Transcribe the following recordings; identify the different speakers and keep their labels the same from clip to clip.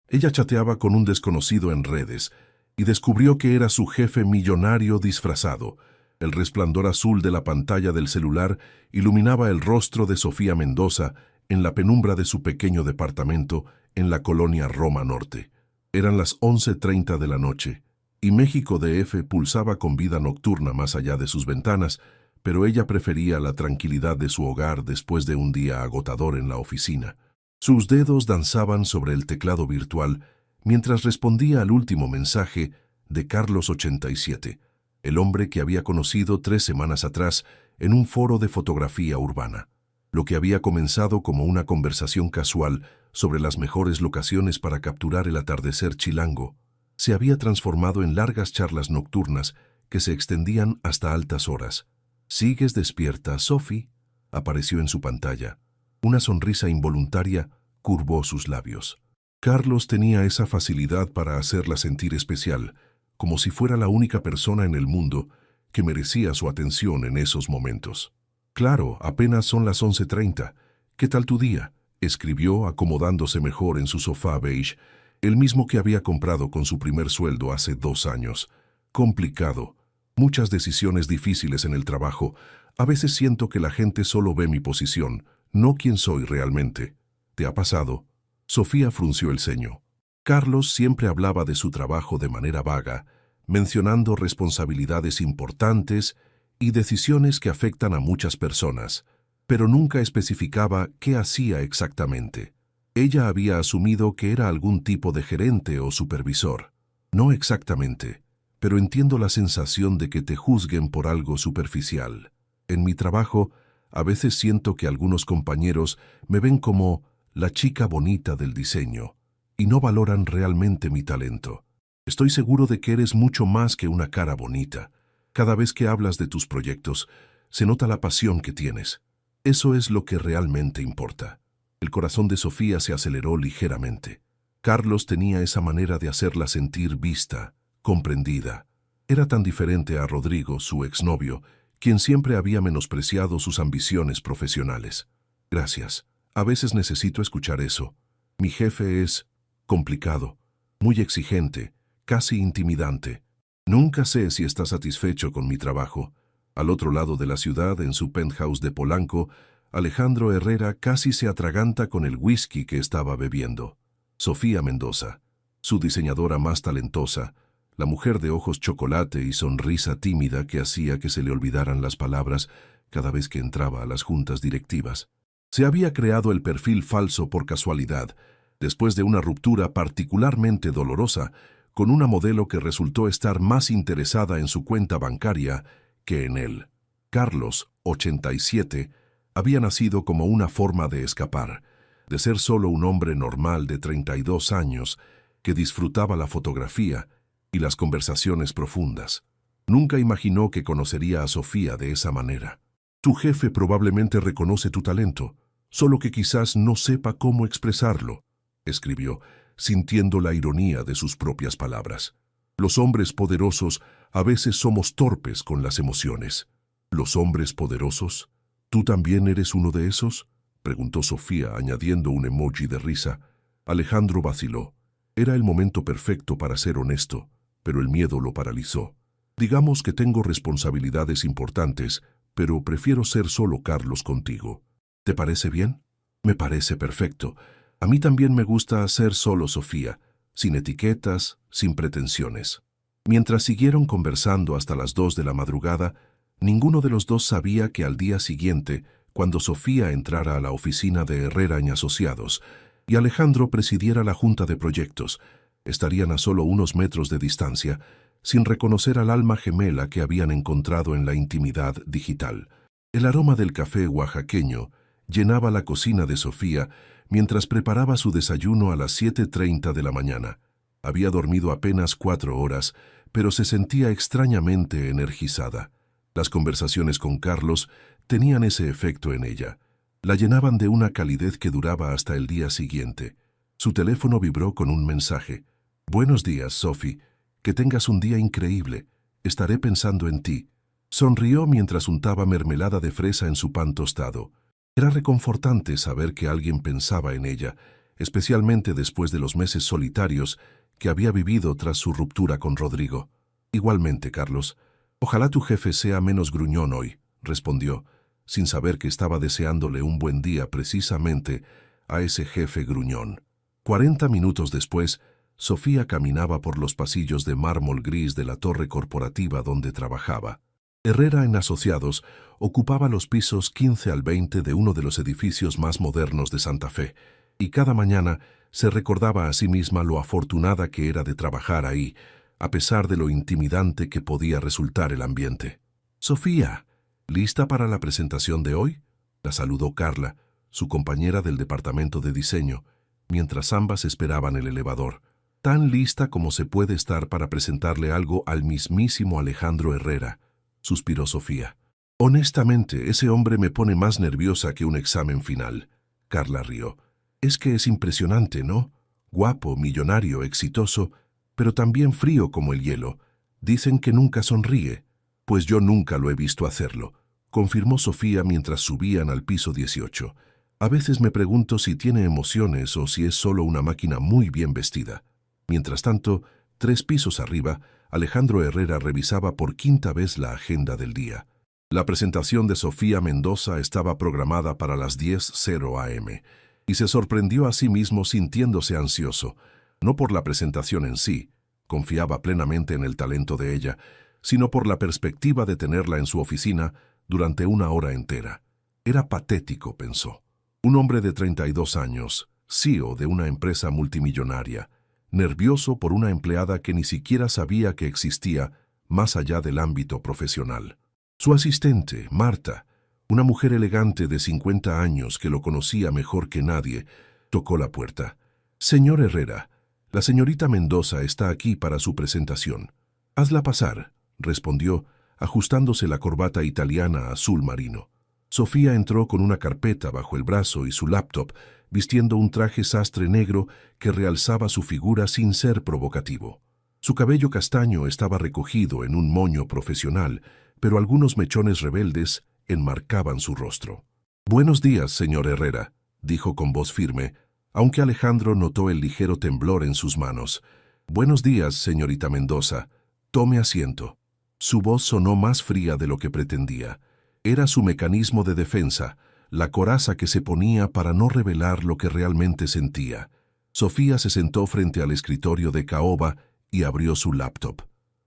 Speaker 1: Ella chateaba con un desconocido en redes y descubrió que era su jefe millonario disfrazado. El resplandor azul de la pantalla del celular iluminaba el rostro de Sofía Mendoza en la penumbra de su pequeño departamento en la colonia Roma Norte. Eran las 11:30 de la noche, y México DF pulsaba con vida nocturna más allá de sus ventanas, pero ella prefería la tranquilidad de su hogar después de un día agotador en la oficina. Sus dedos danzaban sobre el teclado virtual mientras respondía al último mensaje de Carlos 87, el hombre que había conocido 3 semanas atrás en un foro de fotografía urbana. Lo que había comenzado como una conversación casual sobre las mejores locaciones para capturar el atardecer chilango, se había transformado en largas charlas nocturnas que se extendían hasta altas horas. «¿Sigues despierta, Sophie?», apareció en su pantalla. Una sonrisa involuntaria curvó sus labios. Carlos tenía esa facilidad para hacerla sentir especial, como si fuera la única persona en el mundo que merecía su atención en esos momentos. «Claro, apenas son las 11:30. ¿Qué tal tu día?», escribió acomodándose mejor en su sofá beige, el mismo que había comprado con su primer sueldo hace 2 años. «Complicado. Muchas decisiones difíciles en el trabajo. A veces siento que la gente solo ve mi posición, no quién soy realmente». «¿Te ha pasado?». Sofía frunció el ceño. Carlos siempre hablaba de su trabajo de manera vaga, mencionando responsabilidades importantes y decisiones que afectan a muchas personas, pero nunca especificaba qué hacía exactamente. Ella había asumido que era algún tipo de gerente o supervisor. «No exactamente, pero entiendo la sensación de que te juzguen por algo superficial. En mi trabajo, a veces siento que algunos compañeros me ven como la chica bonita del diseño y no valoran realmente mi talento. Estoy seguro de que eres mucho más que una cara bonita. Cada vez que hablas de tus proyectos, se nota la pasión que tienes. Eso es lo que realmente importa». El corazón de Sofía se aceleró ligeramente. Carlos tenía esa manera de hacerla sentir vista, comprendida. Era tan diferente a Rodrigo, su exnovio, quien siempre había menospreciado sus ambiciones profesionales. «Gracias. A veces necesito escuchar eso. Mi jefe es complicado, muy exigente, casi intimidante. Nunca sé si está satisfecho con mi trabajo». Al otro lado de la ciudad, en su penthouse de Polanco, Alejandro Herrera casi se atraganta con el whisky que estaba bebiendo. Sofía Mendoza, su diseñadora más talentosa, la mujer de ojos chocolate y sonrisa tímida que hacía que se le olvidaran las palabras cada vez que entraba a las juntas directivas. Se había creado el perfil falso por casualidad, después de una ruptura particularmente dolorosa, con una modelo que resultó estar más interesada en su cuenta bancaria que en él. Carlos, 87, había nacido como una forma de escapar, de ser solo un hombre normal de 32 años que disfrutaba la fotografía y las conversaciones profundas. Nunca imaginó que conocería a Sofía de esa manera. «Tu jefe probablemente reconoce tu talento, solo que quizás no sepa cómo expresarlo», escribió, sintiendo la ironía de sus propias palabras. «Los hombres poderosos a veces somos torpes con las emociones». «¿Los hombres poderosos? ¿Tú también eres uno de esos?», preguntó Sofía, añadiendo un emoji de risa. Alejandro vaciló. Era el momento perfecto para ser honesto, pero el miedo lo paralizó. «Digamos que tengo responsabilidades importantes, pero prefiero ser solo Carlos contigo. ¿Te parece bien?». «Me parece perfecto. A mí también me gusta ser solo Sofía, sin etiquetas, sin pretensiones». Mientras siguieron conversando hasta las 2 de la madrugada, ninguno de los dos sabía que al día siguiente, cuando Sofía entrara a la oficina de Herrera y Asociados y Alejandro presidiera la junta de proyectos, estarían a solo unos metros de distancia, sin reconocer al alma gemela que habían encontrado en la intimidad digital. El aroma del café oaxaqueño llenaba la cocina de Sofía mientras preparaba su desayuno a las 7:30 de la mañana. Había dormido apenas 4 horas, pero se sentía extrañamente energizada. Las conversaciones con Carlos tenían ese efecto en ella. La llenaban de una calidez que duraba hasta el día siguiente. Su teléfono vibró con un mensaje. «Buenos días, Sophie. Que tengas un día increíble. Estaré pensando en ti». Sonrió mientras untaba mermelada de fresa en su pan tostado. Era reconfortante saber que alguien pensaba en ella, especialmente después de los meses solitarios que había vivido tras su ruptura con Rodrigo. Igualmente, Carlos. Ojalá tu jefe sea menos gruñón hoy, respondió, sin saber que estaba deseándole un buen día precisamente a ese jefe gruñón. 40 minutos después, Sofía caminaba por los pasillos de mármol gris de la torre corporativa donde trabajaba. Herrera en Asociados ocupaba los pisos 15 al 20 de uno de los edificios más modernos de Santa Fe, y cada mañana se recordaba a sí misma lo afortunada que era de trabajar ahí, a pesar de lo intimidante que podía resultar el ambiente. «Sofía, ¿lista para la presentación de hoy?», la saludó Carla, su compañera del departamento de diseño, mientras ambas esperaban el elevador. «Tan lista como se puede estar para presentarle algo al mismísimo Alejandro Herrera», suspiró Sofía. «Honestamente, ese hombre me pone más nerviosa que un examen final», Carla rió. «Es que es impresionante, ¿no? Guapo, millonario, exitoso, pero también frío como el hielo. Dicen que nunca sonríe. Pues yo nunca lo he visto hacerlo», confirmó Sofía mientras subían al piso 18. «A veces me pregunto si tiene emociones o si es solo una máquina muy bien vestida». Mientras tanto, 3 pisos arriba, Alejandro Herrera revisaba por 5ª vez la agenda del día. La presentación de Sofía Mendoza estaba programada para las 10:00 a.m., y se sorprendió a sí mismo sintiéndose ansioso, no por la presentación en sí, confiaba plenamente en el talento de ella, sino por la perspectiva de tenerla en su oficina durante 1 hora entera. Era patético, pensó. Un hombre de 32 años, CEO de una empresa multimillonaria, nervioso por una empleada que ni siquiera sabía que existía más allá del ámbito profesional. Su asistente, Marta, una mujer elegante de 50 años que lo conocía mejor que nadie, tocó la puerta. «Señor Herrera, la señorita Mendoza está aquí para su presentación». «Hazla pasar», respondió, ajustándose la corbata italiana azul marino. Sofía entró con una carpeta bajo el brazo y su laptop, vistiendo un traje sastre negro que realzaba su figura sin ser provocativo. Su cabello castaño estaba recogido en un moño profesional, pero algunos mechones rebeldes enmarcaban su rostro. «Buenos días, señor Herrera», dijo con voz firme, aunque Alejandro notó el ligero temblor en sus manos. «Buenos días, señorita Mendoza. Tome asiento». Su voz sonó más fría de lo que pretendía. Era su mecanismo de defensa, la coraza que se ponía para no revelar lo que realmente sentía. Sofía se sentó frente al escritorio de caoba y abrió su laptop.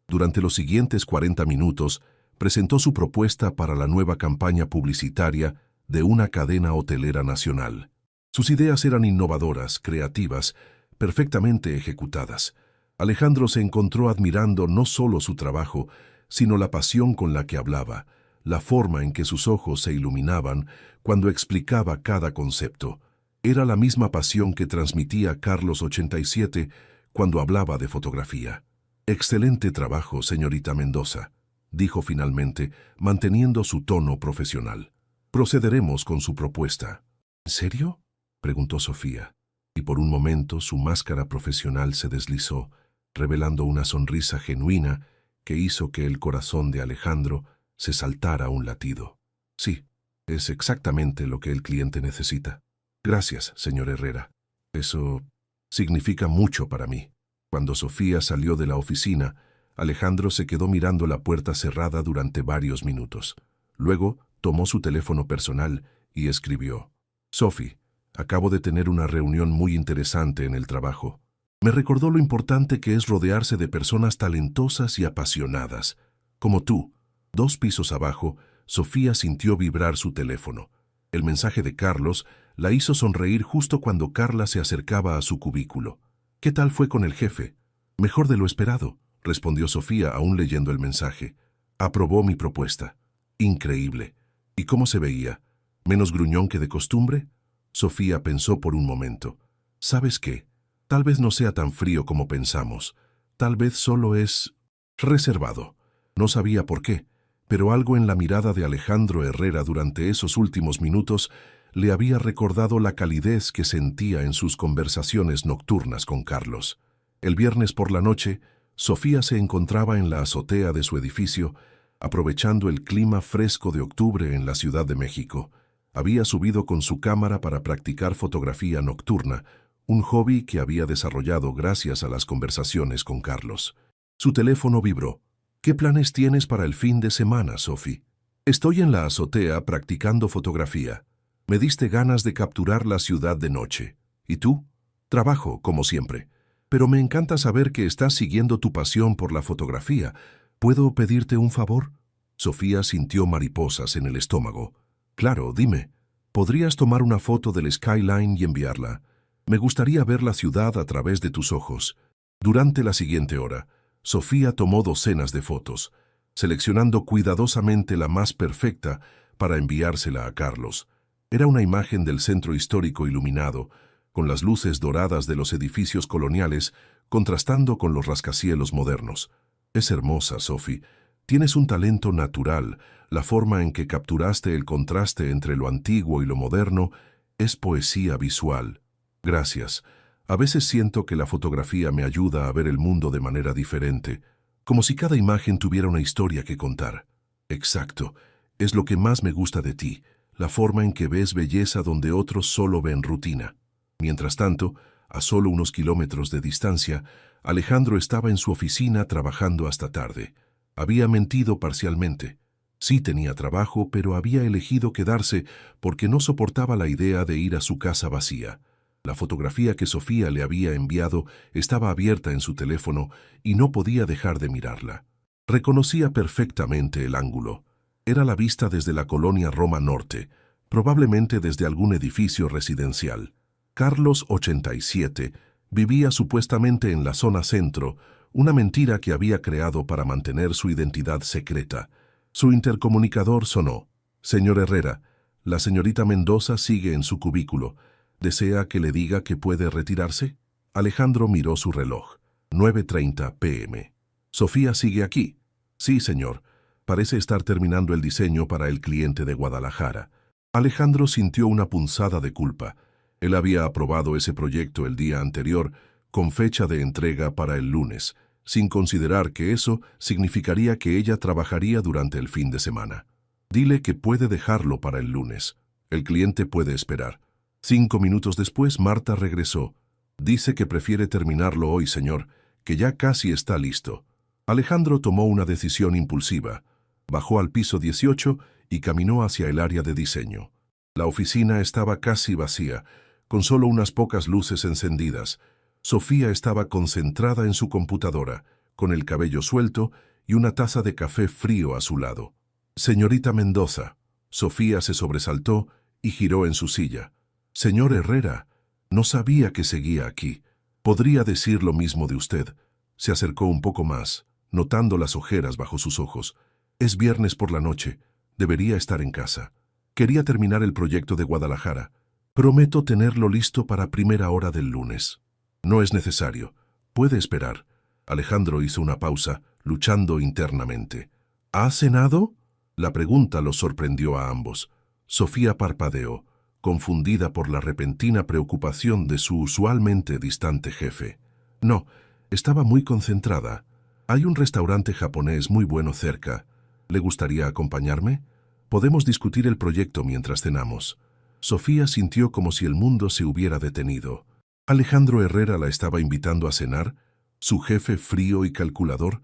Speaker 1: Durante los siguientes 40 minutos, presentó su propuesta para la nueva campaña publicitaria de una cadena hotelera nacional. Sus ideas eran innovadoras, creativas, perfectamente ejecutadas. Alejandro se encontró admirando no solo su trabajo, sino la pasión con la que hablaba, la forma en que sus ojos se iluminaban cuando explicaba cada concepto. Era la misma pasión que transmitía Carlos 87 cuando hablaba de fotografía. «Excelente trabajo, señorita Mendoza», dijo finalmente, manteniendo su tono profesional. «Procederemos con su propuesta». «¿En serio?», preguntó Sofía, y por un momento su máscara profesional se deslizó, revelando una sonrisa genuina que hizo que el corazón de Alejandro se saltara un latido. «Sí, es exactamente lo que el cliente necesita». «Gracias, señor Herrera. Eso significa mucho para mí». Cuando Sofía salió de la oficina, Alejandro se quedó mirando la puerta cerrada durante varios minutos. Luego tomó su teléfono personal y escribió: «Sophie, acabo de tener una reunión muy interesante en el trabajo. Me recordó lo importante que es rodearse de personas talentosas y apasionadas, como tú». 2 pisos abajo, Sofía sintió vibrar su teléfono. El mensaje de Carlos la hizo sonreír justo cuando Carla se acercaba a su cubículo. «¿Qué tal fue con el jefe?» «Mejor de lo esperado», respondió Sofía aún leyendo el mensaje. «Aprobó mi propuesta». «Increíble. ¿Y cómo se veía? ¿Menos gruñón que de costumbre?» Sofía pensó por un momento. «¿Sabes qué? Tal vez no sea tan frío como pensamos. Tal vez solo es reservado». No sabía por qué, pero algo en la mirada de Alejandro Herrera durante esos últimos minutos le había recordado la calidez que sentía en sus conversaciones nocturnas con Carlos. El viernes por la noche, Sofía se encontraba en la azotea de su edificio, aprovechando el clima fresco de octubre en la Ciudad de México. Había subido con su cámara para practicar fotografía nocturna, un hobby que había desarrollado gracias a las conversaciones con Carlos. Su teléfono vibró. ¿Qué planes tienes para el fin de semana, Sophie? Estoy en la azotea practicando fotografía. Me diste ganas de capturar la ciudad de noche. ¿Y tú? Trabajo, como siempre. Pero me encanta saber que estás siguiendo tu pasión por la fotografía. ¿Puedo pedirte un favor? Sofía sintió mariposas en el estómago. Claro, dime. ¿Podrías tomar una foto del skyline y enviarla? Me gustaría ver la ciudad a través de tus ojos. Durante la siguiente hora, Sofía tomó docenas de fotos, seleccionando cuidadosamente la más perfecta para enviársela a Carlos. Era una imagen del centro histórico iluminado, con las luces doradas de los edificios coloniales contrastando con los rascacielos modernos. Es hermosa, Sophie. Tienes un talento natural. La forma en que capturaste el contraste entre lo antiguo y lo moderno es poesía visual. Gracias. A veces siento que la fotografía me ayuda a ver el mundo de manera diferente, como si cada imagen tuviera una historia que contar. Exacto. Es lo que más me gusta de ti, la forma en que ves belleza donde otros solo ven rutina. Mientras tanto, a solo unos kilómetros de distancia, Alejandro estaba en su oficina trabajando hasta tarde. Había mentido parcialmente. Sí tenía trabajo, pero había elegido quedarse porque no soportaba la idea de ir a su casa vacía. La fotografía que Sofía le había enviado estaba abierta en su teléfono y no podía dejar de mirarla. Reconocía perfectamente el ángulo. Era la vista desde la colonia Roma Norte, probablemente desde algún edificio residencial. Carlos, 87, vivía supuestamente en la zona centro, una mentira que había creado para mantener su identidad secreta. Su intercomunicador sonó. Señor Herrera, la señorita Mendoza sigue en su cubículo. ¿Desea que le diga que puede retirarse? Alejandro miró su reloj. 9:30 p.m. Sofía sigue aquí. Sí, señor. Parece estar terminando el diseño para el cliente de Guadalajara. Alejandro sintió una punzada de culpa. Él había aprobado ese proyecto el día anterior, con fecha de entrega para el lunes, sin considerar que eso significaría que ella trabajaría durante el fin de semana. Dile que puede dejarlo para el lunes. El cliente puede esperar. 5 minutos después, Marta regresó. Dice que prefiere terminarlo hoy, señor, que ya casi está listo. Alejandro tomó una decisión impulsiva. Bajó al piso 18 y caminó hacia el área de diseño. La oficina estaba casi vacía, con solo unas pocas luces encendidas. Sofía estaba concentrada en su computadora, con el cabello suelto y una taza de café frío a su lado. Señorita Mendoza. Sofía se sobresaltó y giró en su silla. Señor Herrera, no sabía que seguía aquí. Podría decir lo mismo de usted. Se acercó un poco más, notando las ojeras bajo sus ojos. Es viernes por la noche. Debería estar en casa. Quería terminar el proyecto de Guadalajara. Prometo tenerlo listo para primera hora del lunes. No es necesario. Puede esperar. Alejandro hizo una pausa, luchando internamente. ¿Ha cenado? La pregunta los sorprendió a ambos. Sofía parpadeó, confundida por la repentina preocupación de su usualmente distante jefe. No, estaba muy concentrada. Hay un restaurante japonés muy bueno cerca. ¿Le gustaría acompañarme? Podemos discutir el proyecto mientras cenamos. Sofía sintió como si el mundo se hubiera detenido. Alejandro Herrera la estaba invitando a cenar, su jefe frío y calculador.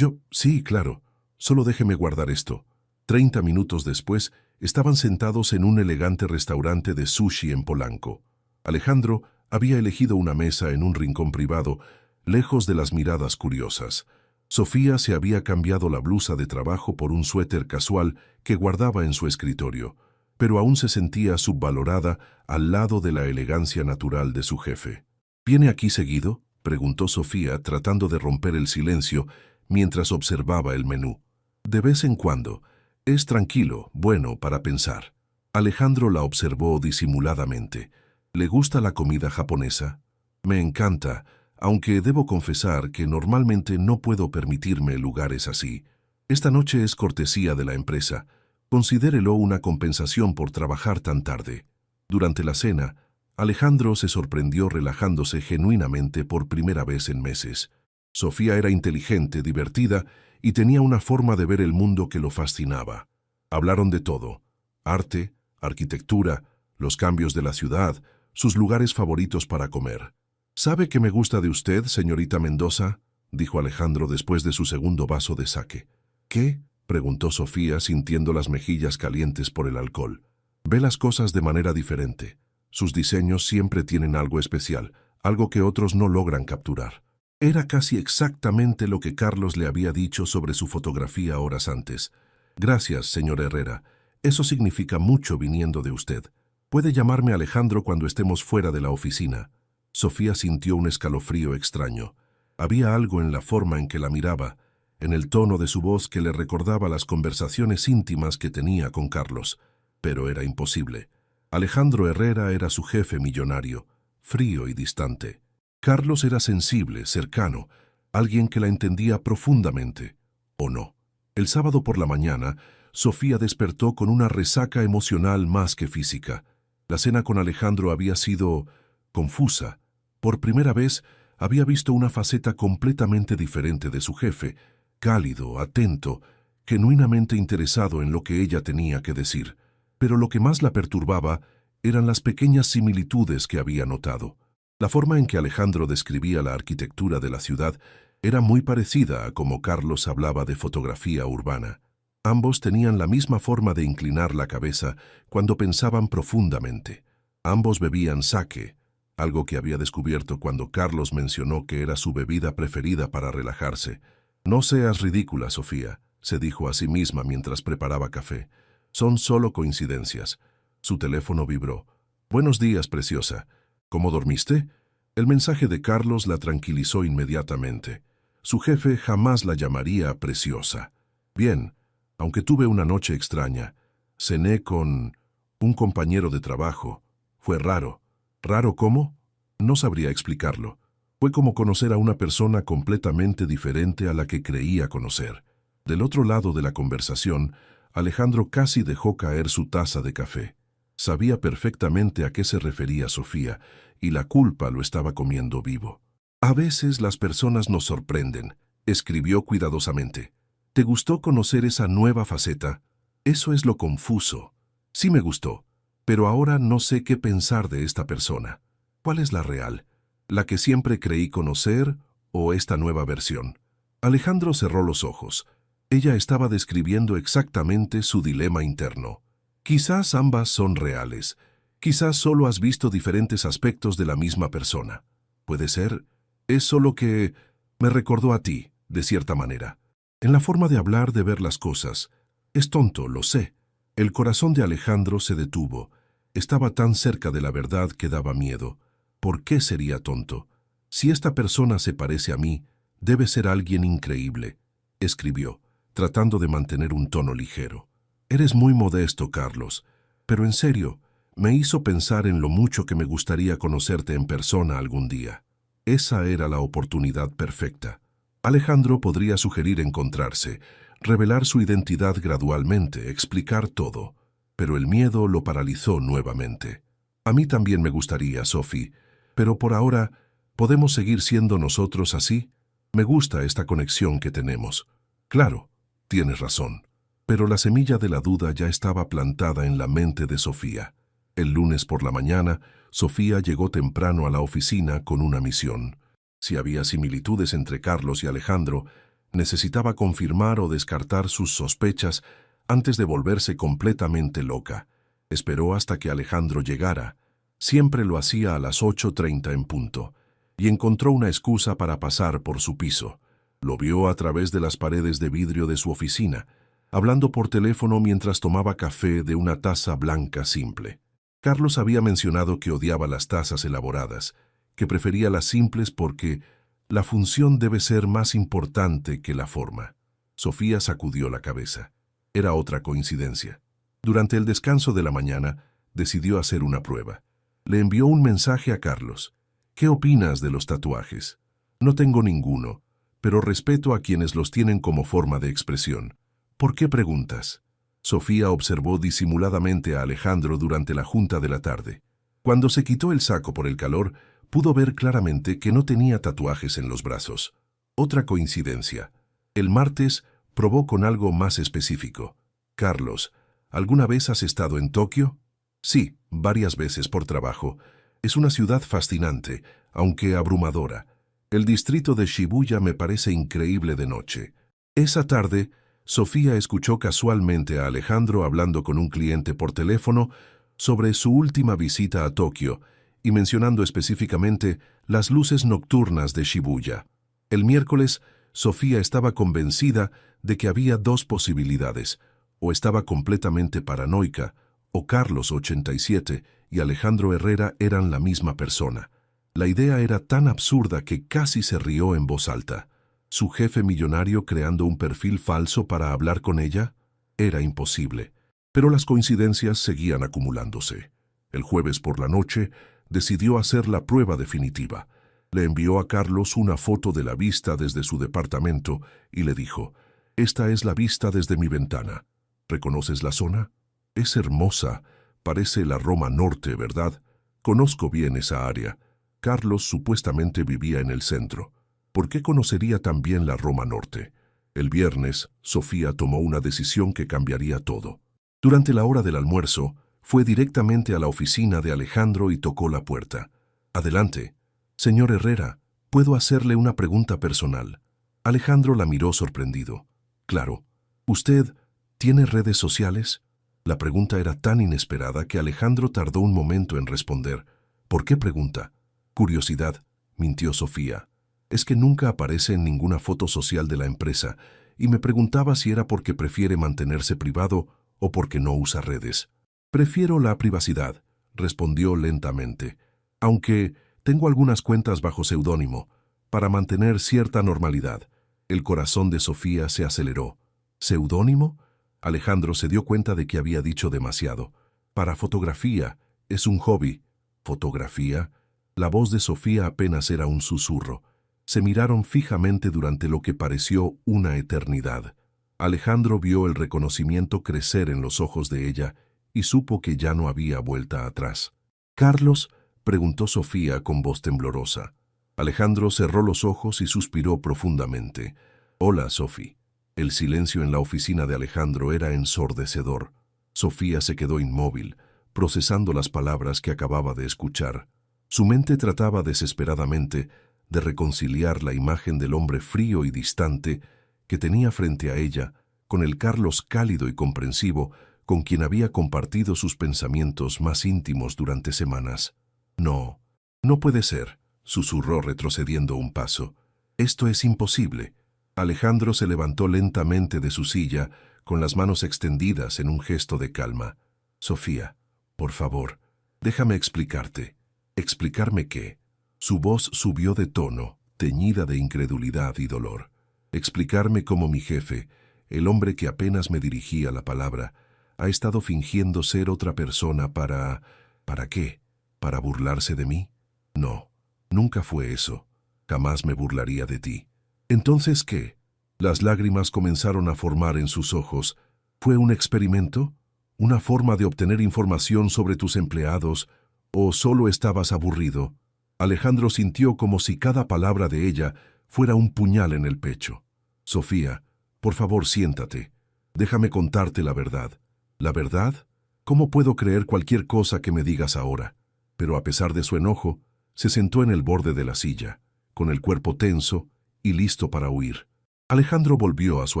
Speaker 1: Sí, claro. Solo déjeme guardar esto. 30 minutos después, estaban sentados en un elegante restaurante de sushi en Polanco. Alejandro había elegido una mesa en un rincón privado, lejos de las miradas curiosas. Sofía se había cambiado la blusa de trabajo por un suéter casual que guardaba en su escritorio, pero aún se sentía subvalorada al lado de la elegancia natural de su jefe. ¿Viene aquí seguido?, preguntó Sofía, tratando de romper el silencio mientras observaba el menú. De vez en cuando. Es tranquilo, bueno para pensar. Alejandro la observó disimuladamente. ¿Le gusta la comida japonesa? Me encanta, aunque debo confesar que normalmente no puedo permitirme lugares así. Esta noche es cortesía de la empresa. Considérelo una compensación por trabajar tan tarde. Durante la cena, Alejandro se sorprendió relajándose genuinamente por primera vez en meses. Sofía era inteligente, divertida y tenía una forma de ver el mundo que lo fascinaba. Hablaron de todo: arte, arquitectura, los cambios de la ciudad, sus lugares favoritos para comer. «¿Sabe qué me gusta de usted, señorita Mendoza?», dijo Alejandro después de su segundo vaso de sake. «¿Qué?», preguntó Sofía, sintiendo las mejillas calientes por el alcohol. «Ve las cosas de manera diferente. Sus diseños siempre tienen algo especial, algo que otros no logran capturar». Era casi exactamente lo que Carlos le había dicho sobre su fotografía horas antes. «Gracias, señor Herrera. Eso significa mucho viniendo de usted. Puede llamarme Alejandro cuando estemos fuera de la oficina». Sofía sintió un escalofrío extraño. Había algo en la forma en que la miraba, en el tono de su voz que le recordaba las conversaciones íntimas que tenía con Carlos. Pero era imposible. Alejandro Herrera era su jefe millonario, frío y distante. Carlos era sensible, cercano, alguien que la entendía profundamente. ¿O no? El sábado por la mañana, Sofía despertó con una resaca emocional más que física. La cena con Alejandro había sido confusa. Por primera vez, había visto una faceta completamente diferente de su jefe, cálido, atento, genuinamente interesado en lo que ella tenía que decir. Pero lo que más la perturbaba eran las pequeñas similitudes que había notado. La forma en que Alejandro describía la arquitectura de la ciudad era muy parecida a como Carlos hablaba de fotografía urbana. Ambos tenían la misma forma de inclinar la cabeza cuando pensaban profundamente. Ambos bebían sake, algo que había descubierto cuando Carlos mencionó que era su bebida preferida para relajarse. «No seas ridícula, Sofía», se dijo a sí misma mientras preparaba café. «Son solo coincidencias». Su teléfono vibró. «Buenos días, preciosa. ¿Cómo dormiste?». El mensaje de Carlos la tranquilizó inmediatamente. Su jefe jamás la llamaría preciosa. «Bien, aunque tuve una noche extraña. Cené con un compañero de trabajo. Fue raro». «¿Raro cómo?». No sabría explicarlo. Fue como conocer a una persona completamente diferente a la que creía conocer. Del otro lado de la conversación, Alejandro casi dejó caer su taza de café. Sabía perfectamente a qué se refería Sofía, y la culpa lo estaba comiendo vivo. «A veces las personas nos sorprenden», escribió cuidadosamente. «¿Te gustó conocer esa nueva faceta?». «Eso es lo confuso. Sí me gustó, pero ahora no sé qué pensar de esta persona. ¿Cuál es la real? ¿La que siempre creí conocer o esta nueva versión?». Alejandro cerró los ojos. Ella estaba describiendo exactamente su dilema interno. «Quizás ambas son reales. Quizás solo has visto diferentes aspectos de la misma persona. Puede ser. Es solo que me recordó a ti, de cierta manera. En la forma de hablar, de ver las cosas. Es tonto, lo sé». El corazón de Alejandro se detuvo. Estaba tan cerca de la verdad que daba miedo. ¿Por qué sería tonto? «Si esta persona se parece a mí, debe ser alguien increíble», escribió, tratando de mantener un tono ligero. «Eres muy modesto, Carlos, pero en serio, me hizo pensar en lo mucho que me gustaría conocerte en persona algún día». Esa era la oportunidad perfecta. Alejandro podría sugerir encontrarse, revelar su identidad gradualmente, explicar todo, pero el miedo lo paralizó nuevamente. «A mí también me gustaría, Sophie, pero por ahora, ¿podemos seguir siendo nosotros así? Me gusta esta conexión que tenemos». «Claro, tienes razón». Pero la semilla de la duda ya estaba plantada en la mente de Sofía. El lunes por la mañana, Sofía llegó temprano a la oficina con una misión. Si había similitudes entre Carlos y Alejandro, necesitaba confirmar o descartar sus sospechas antes de volverse completamente loca. Esperó hasta que Alejandro llegara. Siempre lo hacía a las 8:30 en punto, y encontró una excusa para pasar por su piso. Lo vio a través de las paredes de vidrio de su oficina, hablando por teléfono mientras tomaba café de una taza blanca simple. Carlos había mencionado que odiaba las tazas elaboradas, que prefería las simples porque la función debe ser más importante que la forma. Sofía sacudió la cabeza. Era otra coincidencia. Durante el descanso de la mañana, decidió hacer una prueba. Le envió un mensaje a Carlos. «¿Qué opinas de los tatuajes?». «No tengo ninguno, pero respeto a quienes los tienen como forma de expresión». «¿Por qué preguntas?». Sofía observó disimuladamente a Alejandro durante la junta de la tarde. Cuando se quitó el saco por el calor, pudo ver claramente que no tenía tatuajes en los brazos. Otra coincidencia. El martes probó con algo más específico. «Carlos, ¿alguna vez has estado en Tokio?». «Sí, varias veces por trabajo. Es una ciudad fascinante, aunque abrumadora. El distrito de Shibuya me parece increíble de noche. Esa tarde, Sofía escuchó casualmente a Alejandro hablando con un cliente por teléfono sobre su última visita a Tokio y mencionando específicamente las luces nocturnas de Shibuya. El miércoles, Sofía estaba convencida de que había dos posibilidades: o estaba completamente paranoica, o Carlos 87 y Alejandro Herrera eran la misma persona. La idea era tan absurda que casi se rió en voz alta. ¿Su jefe millonario creando un perfil falso para hablar con ella? Era imposible. Pero las coincidencias seguían acumulándose. El jueves por la noche, decidió hacer la prueba definitiva. Le envió a Carlos una foto de la vista desde su departamento y le dijo: «Esta es la vista desde mi ventana. ¿Reconoces la zona? Es hermosa. Parece la Roma Norte, ¿verdad? Conozco bien esa área». Carlos supuestamente vivía en el centro. ¿Por qué conocería tan bien la Roma Norte? El viernes, Sofía tomó una decisión que cambiaría todo. Durante la hora del almuerzo, fue directamente a la oficina de Alejandro y tocó la puerta. «Adelante. Señor Herrera, ¿puedo hacerle una pregunta personal?» Alejandro la miró sorprendido. «Claro. ¿Usted tiene redes sociales?» La pregunta era tan inesperada que Alejandro tardó un momento en responder. «¿Por qué pregunta?» «Curiosidad», mintió Sofía. «Es que nunca aparece en ninguna foto social de la empresa y me preguntaba si era porque prefiere mantenerse privado o porque no usa redes». «Prefiero la privacidad», respondió lentamente, «aunque tengo algunas cuentas bajo seudónimo, para mantener cierta normalidad». El corazón de Sofía se aceleró. ¿Seudónimo? Alejandro se dio cuenta de que había dicho demasiado. «Para fotografía. Es un hobby». «¿Fotografía?» La voz de Sofía apenas era un susurro. Se miraron fijamente durante lo que pareció una eternidad. Alejandro vio el reconocimiento crecer en los ojos de ella y supo que ya no había vuelta atrás. «¿Carlos?», preguntó Sofía con voz temblorosa. Alejandro cerró los ojos y suspiró profundamente. «Hola, Sofi». El silencio en la oficina de Alejandro era ensordecedor. Sofía se quedó inmóvil, procesando las palabras que acababa de escuchar. Su mente trataba desesperadamente de reconciliar la imagen del hombre frío y distante que tenía frente a ella con el Carlos cálido y comprensivo con quien había compartido sus pensamientos más íntimos durante semanas. «No, no puede ser», susurró retrocediendo un paso. «Esto es imposible». Alejandro se levantó lentamente de su silla, con las manos extendidas en un gesto de calma. «Sofía, por favor, déjame explicarte». «¿Explicarme qué?». Su voz subió de tono, teñida de incredulidad y dolor. «Explicarme cómo mi jefe, el hombre que apenas me dirigía la palabra, ha estado fingiendo ser otra persona para... ¿Para qué? ¿Para burlarse de mí? No, nunca fue eso. Jamás me burlaría de ti». «¿Entonces qué?». Las lágrimas comenzaron a formar en sus ojos. «¿Fue un experimento? ¿Una forma de obtener información sobre tus empleados? ¿O solo estabas aburrido?». Alejandro sintió como si cada palabra de ella fuera un puñal en el pecho. «Sofía, por favor, siéntate. Déjame contarte la verdad». «¿La verdad? ¿Cómo puedo creer cualquier cosa que me digas ahora?». Pero a pesar de su enojo, se sentó en el borde de la silla, con el cuerpo tenso y listo para huir. Alejandro volvió a su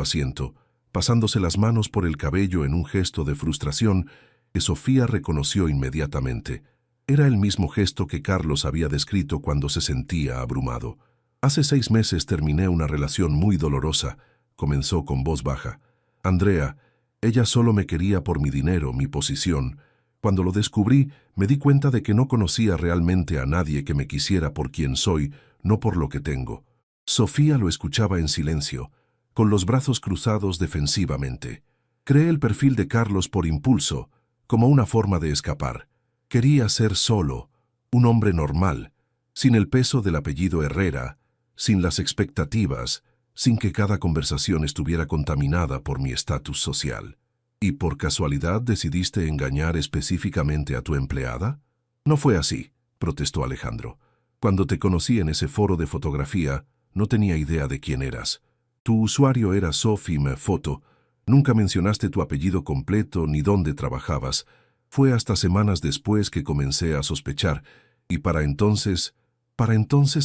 Speaker 1: asiento, pasándose las manos por el cabello en un gesto de frustración que Sofía reconoció inmediatamente. Era el mismo gesto que Carlos había descrito cuando se sentía abrumado. «Hace 6 meses terminé una relación muy dolorosa», comenzó con voz baja. «Andrea, ella solo me quería por mi dinero, mi posición. Cuando lo descubrí, me di cuenta de que no conocía realmente a nadie que me quisiera por quien soy, no por lo que tengo». Sofía lo escuchaba en silencio, con los brazos cruzados defensivamente. Creé el perfil de Carlos por impulso, como una forma de escapar. Quería ser solo, un hombre normal, sin el peso del apellido Herrera, sin las expectativas, sin que cada conversación estuviera contaminada por mi estatus social. ¿Y por casualidad decidiste engañar específicamente a tu empleada? «No fue así», protestó Alejandro. «Cuando te conocí en ese foro de fotografía, no tenía idea de quién eras. Tu usuario era Sofi Me Foto. Nunca mencionaste tu apellido completo ni dónde trabajabas. Fue hasta semanas después que comencé a sospechar, Y ¿para entonces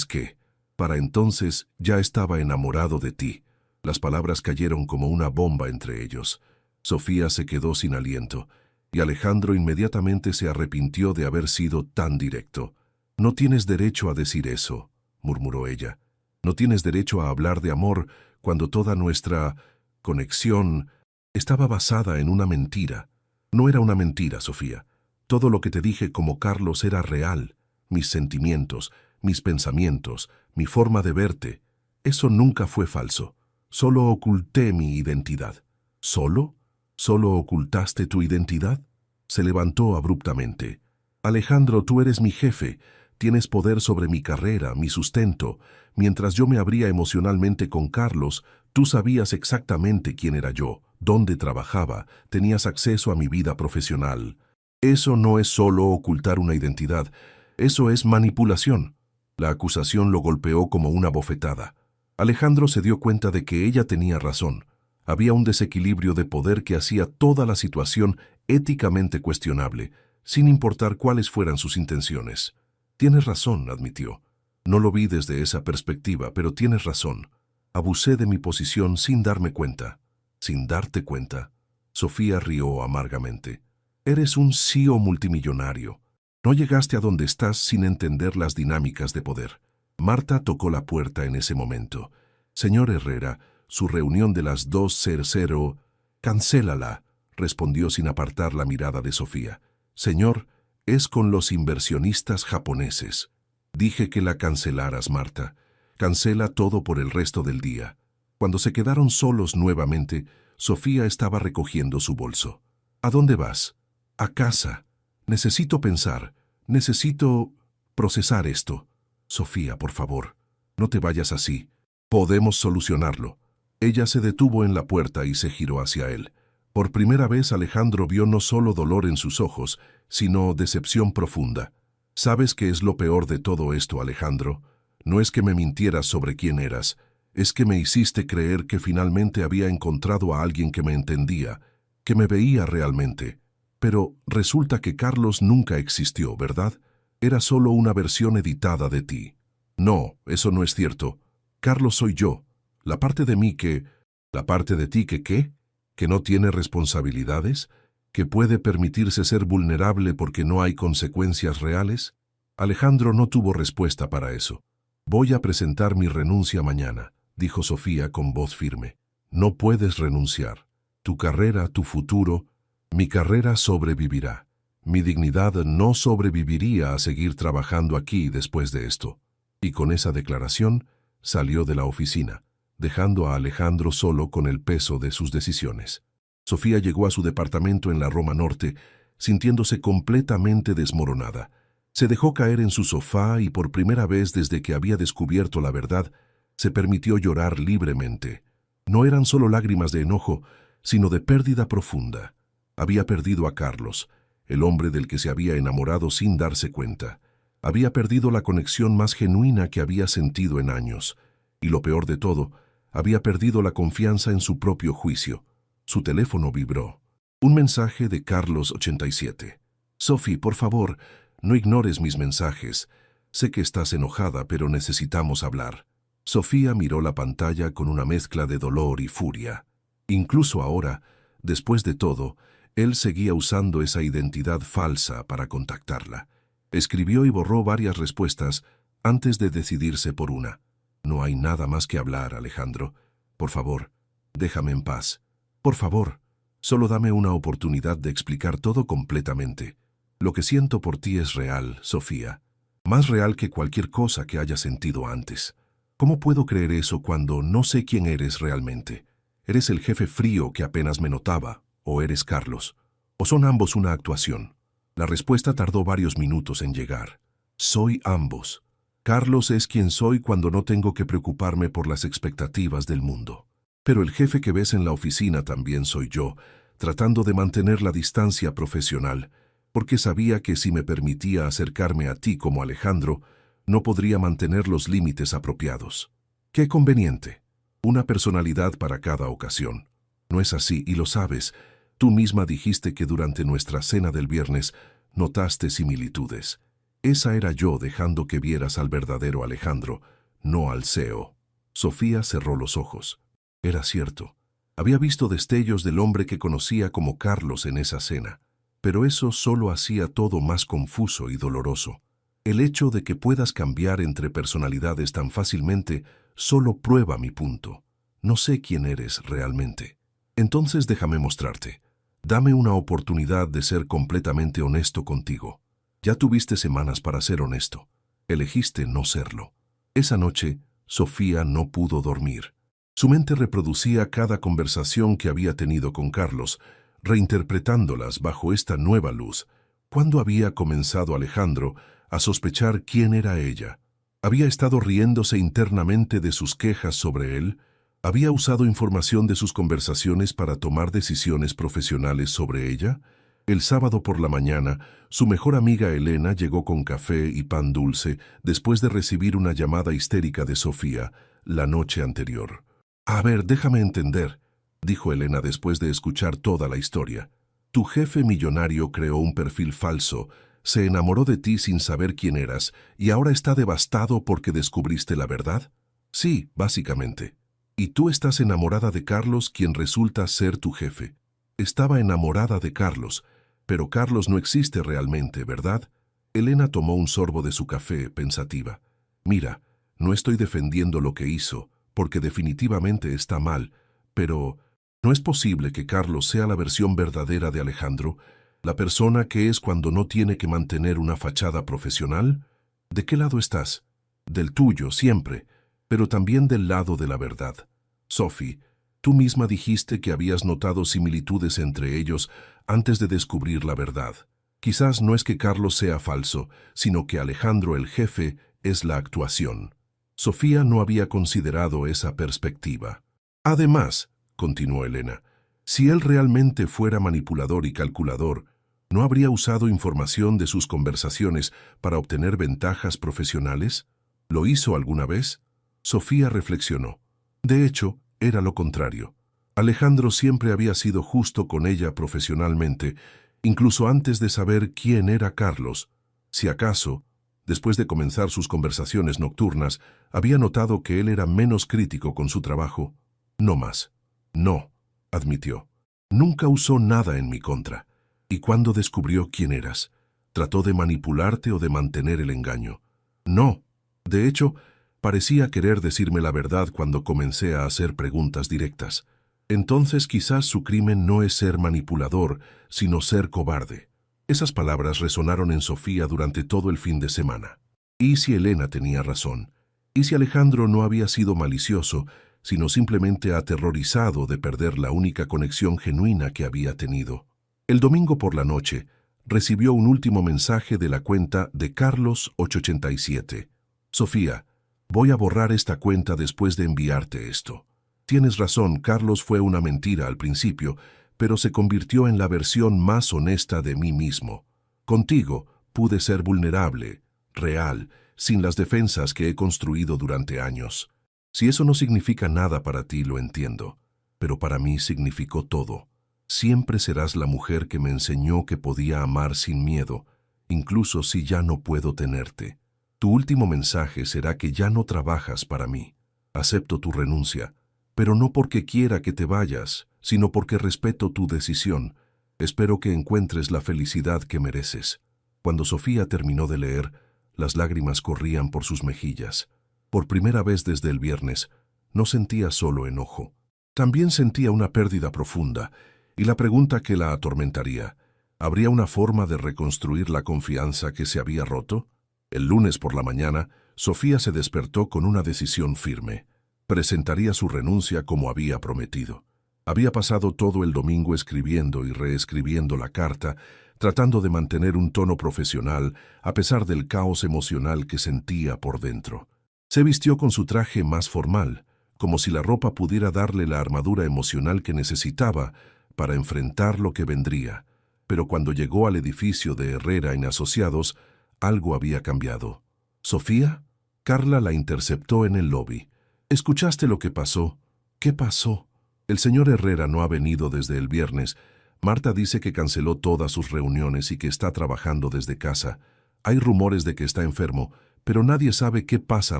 Speaker 1: qué? Para entonces ya estaba enamorado de ti. Las palabras cayeron como una bomba entre ellos. Sofía se quedó sin aliento, y Alejandro inmediatamente se arrepintió de haber sido tan directo. «No tienes derecho a decir eso», murmuró ella. «No tienes derecho a hablar de amor cuando toda nuestra conexión estaba basada en una mentira». «No era una mentira, Sofía. Todo lo que te dije como Carlos era real. Mis sentimientos, mis pensamientos, mi forma de verte. Eso nunca fue falso. Solo oculté mi identidad». «¿Solo? ¿Solo ocultaste tu identidad?». Se levantó abruptamente. «Alejandro, tú eres mi jefe. Tienes poder sobre mi carrera, mi sustento. Mientras yo me abría emocionalmente con Carlos, tú sabías exactamente quién era yo, dónde trabajaba, tenías acceso a mi vida profesional. Eso no es solo ocultar una identidad, eso es manipulación». La acusación lo golpeó como una bofetada. Alejandro se dio cuenta de que ella tenía razón. Había un desequilibrio de poder que hacía toda la situación éticamente cuestionable, sin importar cuáles fueran sus intenciones. «Tienes razón», admitió. «No lo vi desde esa perspectiva, pero tienes razón. Abusé de mi posición sin darme cuenta». «¿Sin darte cuenta?». Sofía rió amargamente. «Eres un CEO multimillonario. No llegaste a donde estás sin entender las dinámicas de poder». Marta tocó la puerta en ese momento. «Señor Herrera, su reunión de las 2:00. «Cancélala», respondió sin apartar la mirada de Sofía. «Señor, es con los inversionistas japoneses». «Dije que la cancelaras, Marta. Cancela todo por el resto del día». Cuando se quedaron solos nuevamente, Sofía estaba recogiendo su bolso. «¿A dónde vas?». «A casa. Necesito pensar. Necesito procesar esto». «Sofía, por favor, no te vayas así. Podemos solucionarlo». Ella se detuvo en la puerta y se giró hacia él. Por primera vez Alejandro vio no solo dolor en sus ojos, sino decepción profunda. «¿Sabes qué es lo peor de todo esto, Alejandro? No es que me mintieras sobre quién eras, es que me hiciste creer que finalmente había encontrado a alguien que me entendía, que me veía realmente. Pero resulta que Carlos nunca existió, ¿verdad? Era solo una versión editada de ti». «No, eso no es cierto. Carlos soy yo. La parte de mí que... ¿La parte de ti que qué? ¿Que no tiene responsabilidades? ¿Que puede permitirse ser vulnerable porque no hay consecuencias reales?». Alejandro no tuvo respuesta para eso. «Voy a presentar mi renuncia mañana», dijo Sofía con voz firme. «No puedes renunciar. Tu carrera, tu futuro, mi carrera sobrevivirá. Mi dignidad no sobreviviría a seguir trabajando aquí después de esto». Y con esa declaración salió de la oficina, dejando a Alejandro solo con el peso de sus decisiones. Sofía llegó a su departamento en la Roma Norte, sintiéndose completamente desmoronada. Se dejó caer en su sofá y por primera vez desde que había descubierto la verdad, se permitió llorar libremente. No eran solo lágrimas de enojo, sino de pérdida profunda. Había perdido a Carlos, el hombre del que se había enamorado sin darse cuenta. Había perdido la conexión más genuina que había sentido en años. Y lo peor de todo, había perdido la confianza en su propio juicio. Su teléfono vibró. Un mensaje de Carlos 87. «Sophie, por favor, no ignores mis mensajes. Sé que estás enojada, pero necesitamos hablar». Sofía miró la pantalla con una mezcla de dolor y furia. Incluso ahora, después de todo, él seguía usando esa identidad falsa para contactarla. Escribió y borró varias respuestas antes de decidirse por una. «No hay nada más que hablar, Alejandro. Por favor, déjame en paz. Por favor, solo dame una oportunidad de explicar todo completamente. Lo que siento por ti es real, Sofía. Más real que cualquier cosa que haya sentido antes. ¿Cómo puedo creer eso cuando no sé quién eres realmente? ¿Eres el jefe frío que apenas me notaba? ¿O eres Carlos? ¿O son ambos una actuación?». La respuesta tardó varios minutos en llegar. «Soy ambos. Carlos es quien soy cuando no tengo que preocuparme por las expectativas del mundo. Pero el jefe que ves en la oficina también soy yo, tratando de mantener la distancia profesional, porque sabía que si me permitía acercarme a ti como Alejandro, no podría mantener los límites apropiados. Qué conveniente. Una personalidad para cada ocasión. No es así, y lo sabes. Tú misma dijiste que durante nuestra cena del viernes notaste similitudes. Esa era yo dejando que vieras al verdadero Alejandro, no al CEO. Sofía cerró los ojos. Era cierto. Había visto destellos del hombre que conocía como Carlos en esa cena, pero eso solo hacía todo más confuso y doloroso. El hecho de que puedas cambiar entre personalidades tan fácilmente solo prueba mi punto. No sé quién eres realmente. Entonces déjame mostrarte. Dame una oportunidad de ser completamente honesto contigo. Ya tuviste semanas para ser honesto. Elegiste no serlo. Esa noche, Sofía no pudo dormir. Su mente reproducía cada conversación que había tenido con Carlos, reinterpretándolas bajo esta nueva luz. ¿Cuándo había comenzado Alejandro a sospechar quién era ella? ¿Había estado riéndose internamente de sus quejas sobre él? ¿Había usado información de sus conversaciones para tomar decisiones profesionales sobre ella? El sábado por la mañana, su mejor amiga Elena llegó con café y pan dulce después de recibir una llamada histérica de Sofía la noche anterior. A ver, déjame entender, dijo Elena después de escuchar toda la historia. Tu jefe millonario creó un perfil falso, se enamoró de ti sin saber quién eras y ahora está devastado porque descubriste la verdad. Sí, básicamente. Y tú estás enamorada de Carlos, quien resulta ser tu jefe. Estaba enamorada de Carlos, pero Carlos no existe realmente, ¿verdad? Elena tomó un sorbo de su café, pensativa. Mira, no estoy defendiendo lo que hizo, porque definitivamente está mal, pero ¿no es posible que Carlos sea la versión verdadera de Alejandro, la persona que es cuando no tiene que mantener una fachada profesional? ¿De qué lado estás? Del tuyo, siempre, pero también del lado de la verdad. Sophie, tú misma dijiste que habías notado similitudes entre ellos antes de descubrir la verdad. Quizás no es que Carlos sea falso, sino que Alejandro el jefe es la actuación. Sofía no había considerado esa perspectiva. Además, continuó Elena, si él realmente fuera manipulador y calculador, ¿no habría usado información de sus conversaciones para obtener ventajas profesionales? ¿Lo hizo alguna vez? Sofía reflexionó. De hecho, era lo contrario. Alejandro siempre había sido justo con ella profesionalmente, incluso antes de saber quién era Carlos. Si acaso, después de comenzar sus conversaciones nocturnas, había notado que él era menos crítico con su trabajo. No más. No, admitió. Nunca usó nada en mi contra. ¿Y cuándo descubrió quién eras? ¿Trató de manipularte o de mantener el engaño? No. De hecho, parecía querer decirme la verdad cuando comencé a hacer preguntas directas. Entonces quizás su crimen no es ser manipulador, sino ser cobarde. Esas palabras resonaron en Sofía durante todo el fin de semana. ¿Y si Elena tenía razón? ¿Y si Alejandro no había sido malicioso, sino simplemente aterrorizado de perder la única conexión genuina que había tenido? El domingo por la noche, recibió un último mensaje de la cuenta de Carlos887. Sofía, voy a borrar esta cuenta después de enviarte esto. Tienes razón, Carlos fue una mentira al principio, pero se convirtió en la versión más honesta de mí mismo. Contigo pude ser vulnerable, real, sin las defensas que he construido durante años. Si eso no significa nada para ti, lo entiendo, pero para mí significó todo. Siempre serás la mujer que me enseñó que podía amar sin miedo, incluso si ya no puedo tenerte. Tu último mensaje será que ya no trabajas para mí. Acepto tu renuncia, pero no porque quiera que te vayas, sino porque respeto tu decisión. Espero que encuentres la felicidad que mereces. Cuando Sofía terminó de leer, las lágrimas corrían por sus mejillas. Por primera vez desde el viernes, no sentía solo enojo. También sentía una pérdida profunda, y la pregunta que la atormentaría, ¿habría una forma de reconstruir la confianza que se había roto? El lunes por la mañana, Sofía se despertó con una decisión firme. Presentaría su renuncia como había prometido. Había pasado todo el domingo escribiendo y reescribiendo la carta, tratando de mantener un tono profesional a pesar del caos emocional que sentía por dentro. Se vistió con su traje más formal, como si la ropa pudiera darle la armadura emocional que necesitaba para enfrentar lo que vendría. Pero cuando llegó al edificio de Herrera en Asociados, algo había cambiado. ¿Sofía? Carla la interceptó en el lobby. ¿Escuchaste lo que pasó? ¿Qué pasó? El señor Herrera no ha venido desde el viernes. Marta dice que canceló todas sus reuniones y que está trabajando desde casa. Hay rumores de que está enfermo, pero nadie sabe qué pasa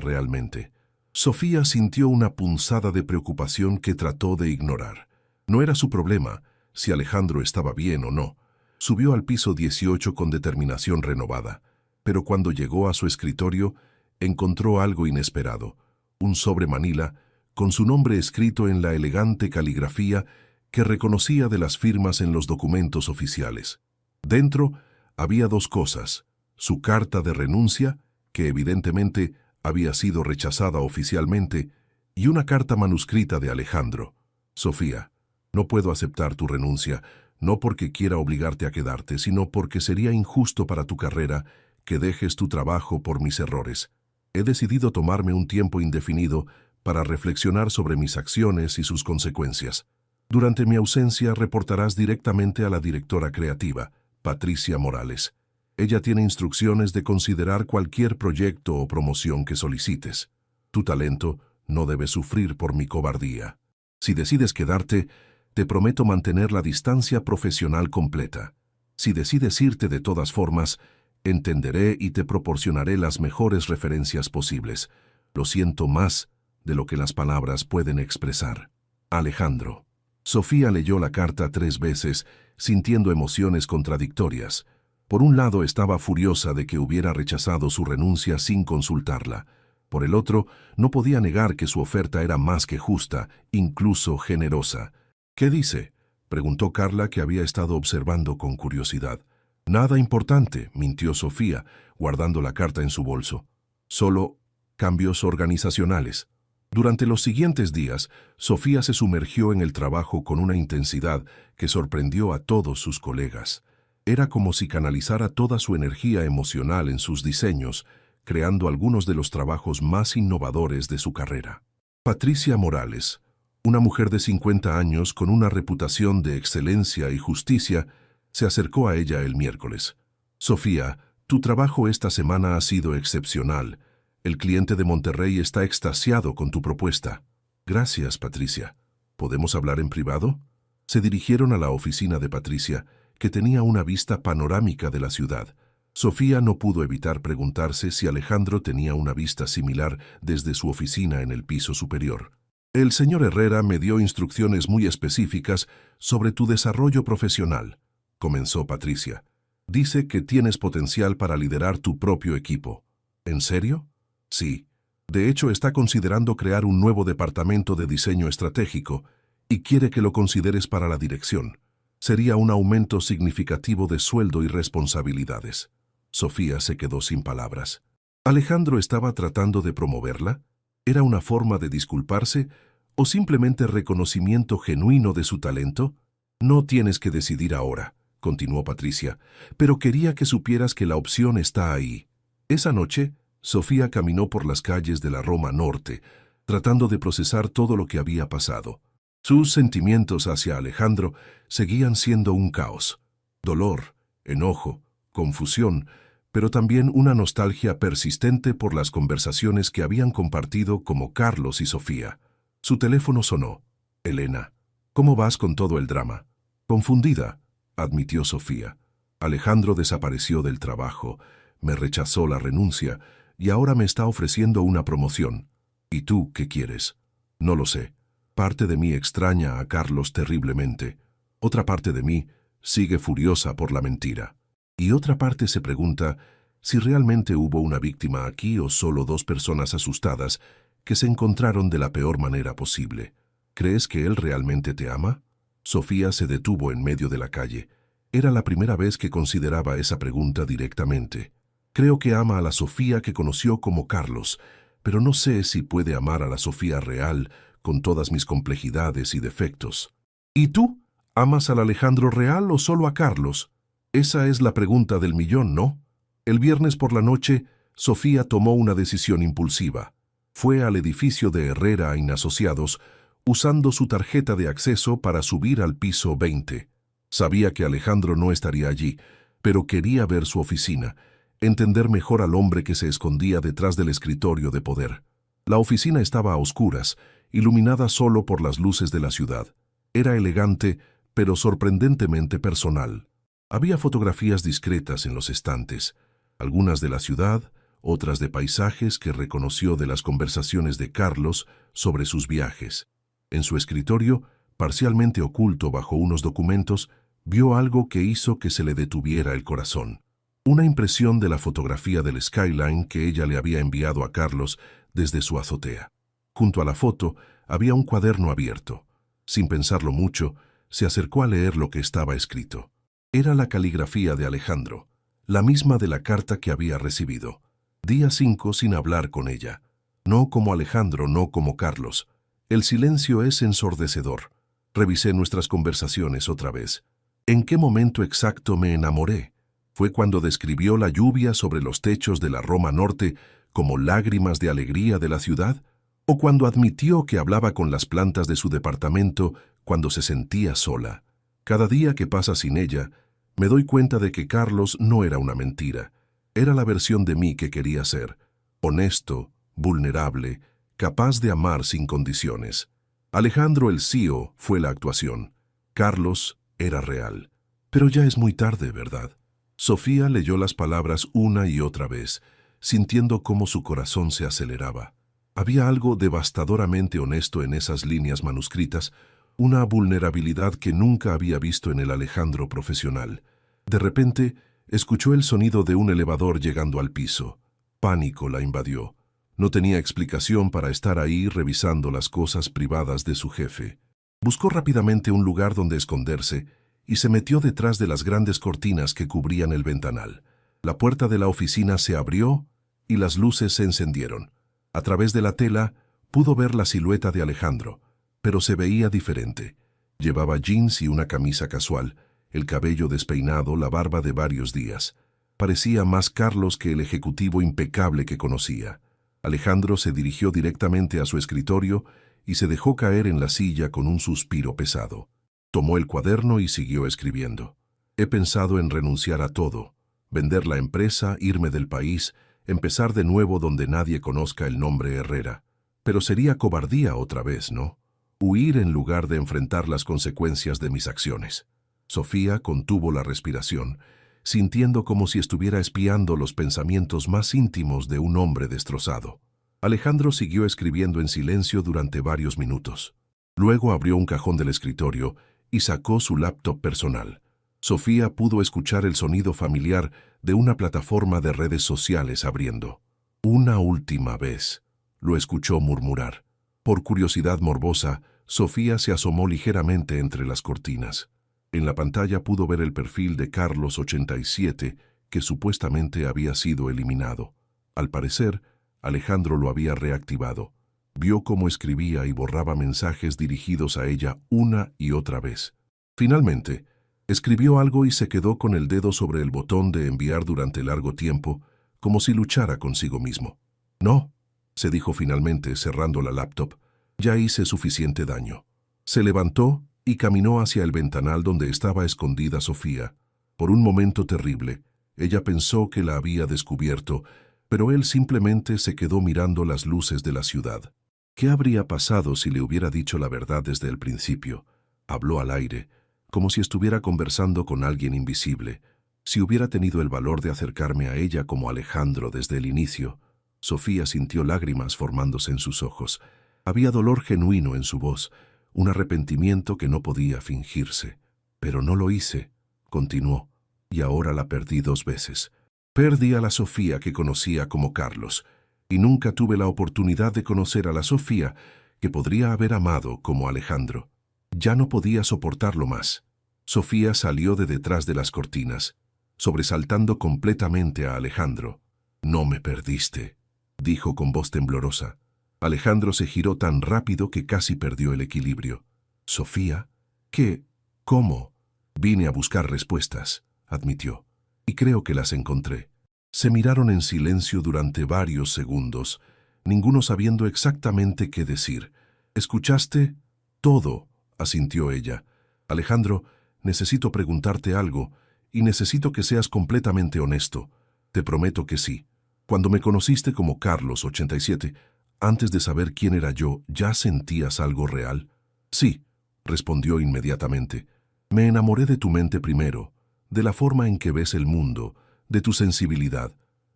Speaker 1: realmente. Sofía sintió una punzada de preocupación que trató de ignorar. No era su problema si Alejandro estaba bien o no. Subió al piso 18 con determinación renovada, pero cuando llegó a su escritorio, encontró algo inesperado: un sobre manila con su nombre escrito en la elegante caligrafía que reconocía de las firmas en los documentos oficiales. Dentro había dos cosas: su carta de renuncia, que evidentemente había sido rechazada oficialmente, y una carta manuscrita de Alejandro. Sofía, no puedo aceptar tu renuncia, no porque quiera obligarte a quedarte, sino porque sería injusto para tu carrera que dejes tu trabajo por mis errores. He decidido tomarme un tiempo indefinido para reflexionar sobre mis acciones y sus consecuencias. Durante mi ausencia reportarás directamente a la directora creativa, Patricia Morales. Ella tiene instrucciones de considerar cualquier proyecto o promoción que solicites. Tu talento no debe sufrir por mi cobardía. Si decides quedarte, te prometo mantener la distancia profesional completa. Si decides irte de todas formas, entenderé y te proporcionaré las mejores referencias posibles. Lo siento más de lo que las palabras pueden expresar. Alejandro. Sofía leyó la carta 3 veces, sintiendo emociones contradictorias. Por un lado, estaba furiosa de que hubiera rechazado su renuncia sin consultarla. Por el otro, no podía negar que su oferta era más que justa, incluso generosa. ¿Qué dice?, preguntó Carla, que había estado observando con curiosidad. Nada importante, mintió Sofía, guardando la carta en su bolso. Solo cambios organizacionales. Durante los siguientes días, Sofía se sumergió en el trabajo con una intensidad que sorprendió a todos sus colegas. Era como si canalizara toda su energía emocional en sus diseños, creando algunos de los trabajos más innovadores de su carrera. Patricia Morales, una mujer de 50 años con una reputación de excelencia y justicia, se acercó a ella el miércoles. Sofía, tu trabajo esta semana ha sido excepcional. El cliente de Monterrey está extasiado con tu propuesta. Gracias, Patricia. ¿Podemos hablar en privado? Se dirigieron a la oficina de Patricia, que tenía una vista panorámica de la ciudad. Sofía no pudo evitar preguntarse si Alejandro tenía una vista similar desde su oficina en el piso superior. El señor Herrera me dio instrucciones muy específicas sobre tu desarrollo profesional, comenzó Patricia. Dice que tienes potencial para liderar tu propio equipo. ¿En serio? Sí. De hecho, está considerando crear un nuevo departamento de diseño estratégico y quiere que lo consideres para la dirección. Sería un aumento significativo de sueldo y responsabilidades. Sofía se quedó sin palabras. ¿Alejandro estaba tratando de promoverla? ¿Era una forma de disculparse o simplemente reconocimiento genuino de su talento? No tienes que decidir ahora, continuó Patricia, pero quería que supieras que la opción está ahí. Esa noche, Sofía caminó por las calles de la Roma Norte, tratando de procesar todo lo que había pasado. Sus sentimientos hacia Alejandro seguían siendo un caos: dolor, enojo, confusión, pero también una nostalgia persistente por las conversaciones que habían compartido como Carlos y Sofía. Su teléfono sonó. Elena, ¿cómo vas con todo el drama? Confundida, admitió Sofía. Alejandro desapareció del trabajo, me rechazó la renuncia y ahora me está ofreciendo una promoción. ¿Y tú qué quieres? No lo sé. Parte de mí extraña a Carlos terriblemente. Otra parte de mí sigue furiosa por la mentira. Y otra parte se pregunta si realmente hubo una víctima aquí o solo dos personas asustadas que se encontraron de la peor manera posible. ¿Crees que él realmente te ama? Sofía se detuvo en medio de la calle. Era la primera vez que consideraba esa pregunta directamente. Creo que ama a la Sofía que conoció como Carlos, pero no sé si puede amar a la Sofía real con todas mis complejidades y defectos. ¿Y tú? ¿Amas al Alejandro real o solo a Carlos? Esa es la pregunta del millón, ¿no? El viernes por la noche, Sofía tomó una decisión impulsiva. Fue al edificio de Herrera & Asociados usando su tarjeta de acceso para subir al piso 20. Sabía que Alejandro no estaría allí, pero quería ver su oficina, entender mejor al hombre que se escondía detrás del escritorio de poder. La oficina estaba a oscuras, iluminada solo por las luces de la ciudad. Era elegante, pero sorprendentemente personal. Había fotografías discretas en los estantes. algunas de la ciudad, otras de paisajes que reconoció de las conversaciones de Carlos sobre sus viajes. En su escritorio, parcialmente oculto bajo unos documentos, vio algo que hizo que se le detuviera el corazón. Una impresión de la fotografía del skyline que ella le había enviado a Carlos desde su azotea. Junto a la foto había un cuaderno abierto. Sin pensarlo mucho, se acercó a leer lo que estaba escrito. Era la caligrafía de Alejandro, la misma de la carta que había recibido. Día 5 sin hablar con ella. No como Alejandro, no como Carlos. El silencio es ensordecedor. Revisé nuestras conversaciones otra vez. ¿En qué momento exacto me enamoré? ¿Fue cuando describió la lluvia sobre los techos de la Roma Norte como lágrimas de alegría de la ciudad? ¿O cuando admitió que hablaba con las plantas de su departamento cuando se sentía sola? Cada día que pasa sin ella, me doy cuenta de que Carlos no era una mentira. Era la versión de mí que quería ser. Honesto, vulnerable, capaz de amar sin condiciones. Alejandro el CEO fue la actuación. Carlos era real. Pero ya es muy tarde, ¿verdad? Sofía leyó las palabras una y otra vez, sintiendo cómo su corazón se aceleraba. Había algo devastadoramente honesto en esas líneas manuscritas, una vulnerabilidad que nunca había visto en el Alejandro profesional. De repente, escuchó el sonido de un elevador llegando al piso. Pánico la invadió. No tenía explicación para estar ahí revisando las cosas privadas de su jefe. Buscó rápidamente un lugar donde esconderse y se metió detrás de las grandes cortinas que cubrían el ventanal. La puerta de la oficina se abrió y las luces se encendieron. A través de la tela pudo ver la silueta de Alejandro, pero se veía diferente. Llevaba jeans y una camisa casual, el cabello despeinado, la barba de varios días. Parecía más Carlos que el ejecutivo impecable que conocía. Alejandro se dirigió directamente a su escritorio y se dejó caer en la silla con un suspiro pesado. Tomó el cuaderno y siguió escribiendo. He pensado en renunciar a todo, vender la empresa, irme del país, empezar de nuevo donde nadie conozca el nombre Herrera. Pero sería cobardía otra vez, ¿no? Huir en lugar de enfrentar las consecuencias de mis acciones. Sofía contuvo la respiración, sintiendo como si estuviera espiando los pensamientos más íntimos de un hombre destrozado. Alejandro siguió escribiendo en silencio durante varios minutos. Luego abrió un cajón del escritorio y sacó su laptop personal. Sofía pudo escuchar el sonido familiar de una plataforma de redes sociales abriendo. Una última vez, lo escuchó murmurar. Por curiosidad morbosa, Sofía se asomó ligeramente entre las cortinas. En la pantalla pudo ver el perfil de Carlos 87, que supuestamente había sido eliminado. Al parecer, Alejandro lo había reactivado. Vio cómo escribía y borraba mensajes dirigidos a ella una y otra vez. Finalmente, escribió algo y se quedó con el dedo sobre el botón de enviar durante largo tiempo, como si luchara consigo mismo. No, se dijo finalmente cerrando la laptop, ya hice suficiente daño. Se levantó y caminó hacia el ventanal donde estaba escondida Sofía. Por un momento terrible, ella pensó que la había descubierto, pero él simplemente se quedó mirando las luces de la ciudad. ¿Qué habría pasado si le hubiera dicho la verdad desde el principio? Habló al aire, como si estuviera conversando con alguien invisible. Si hubiera tenido el valor de acercarme a ella como Alejandro desde el inicio. Sofía sintió lágrimas formándose en sus ojos. Había dolor genuino en su voz, un arrepentimiento que no podía fingirse. Pero no lo hice, continuó, y ahora la perdí 2 veces. Perdí a la Sofía que conocía como Carlos, y nunca tuve la oportunidad de conocer a la Sofía que podría haber amado como Alejandro. Ya no podía soportarlo más. Sofía salió de detrás de las cortinas, sobresaltando completamente a Alejandro. «No me perdiste», dijo con voz temblorosa. Alejandro se giró tan rápido que casi perdió el equilibrio. «¿Sofía? ¿Qué? ¿Cómo?» «Vine a buscar respuestas», admitió, «y creo que las encontré». Se miraron en silencio durante varios segundos, ninguno sabiendo exactamente qué decir. «¿Escuchaste?» «Todo», asintió ella. «Alejandro, necesito preguntarte algo, y necesito que seas completamente honesto. Te prometo que sí. Cuando me conociste como Carlos 87, antes de saber quién era yo, ¿ya sentías algo real?» «Sí», respondió inmediatamente. «Me enamoré de tu mente primero, de la forma en que ves el mundo, de tu sensibilidad.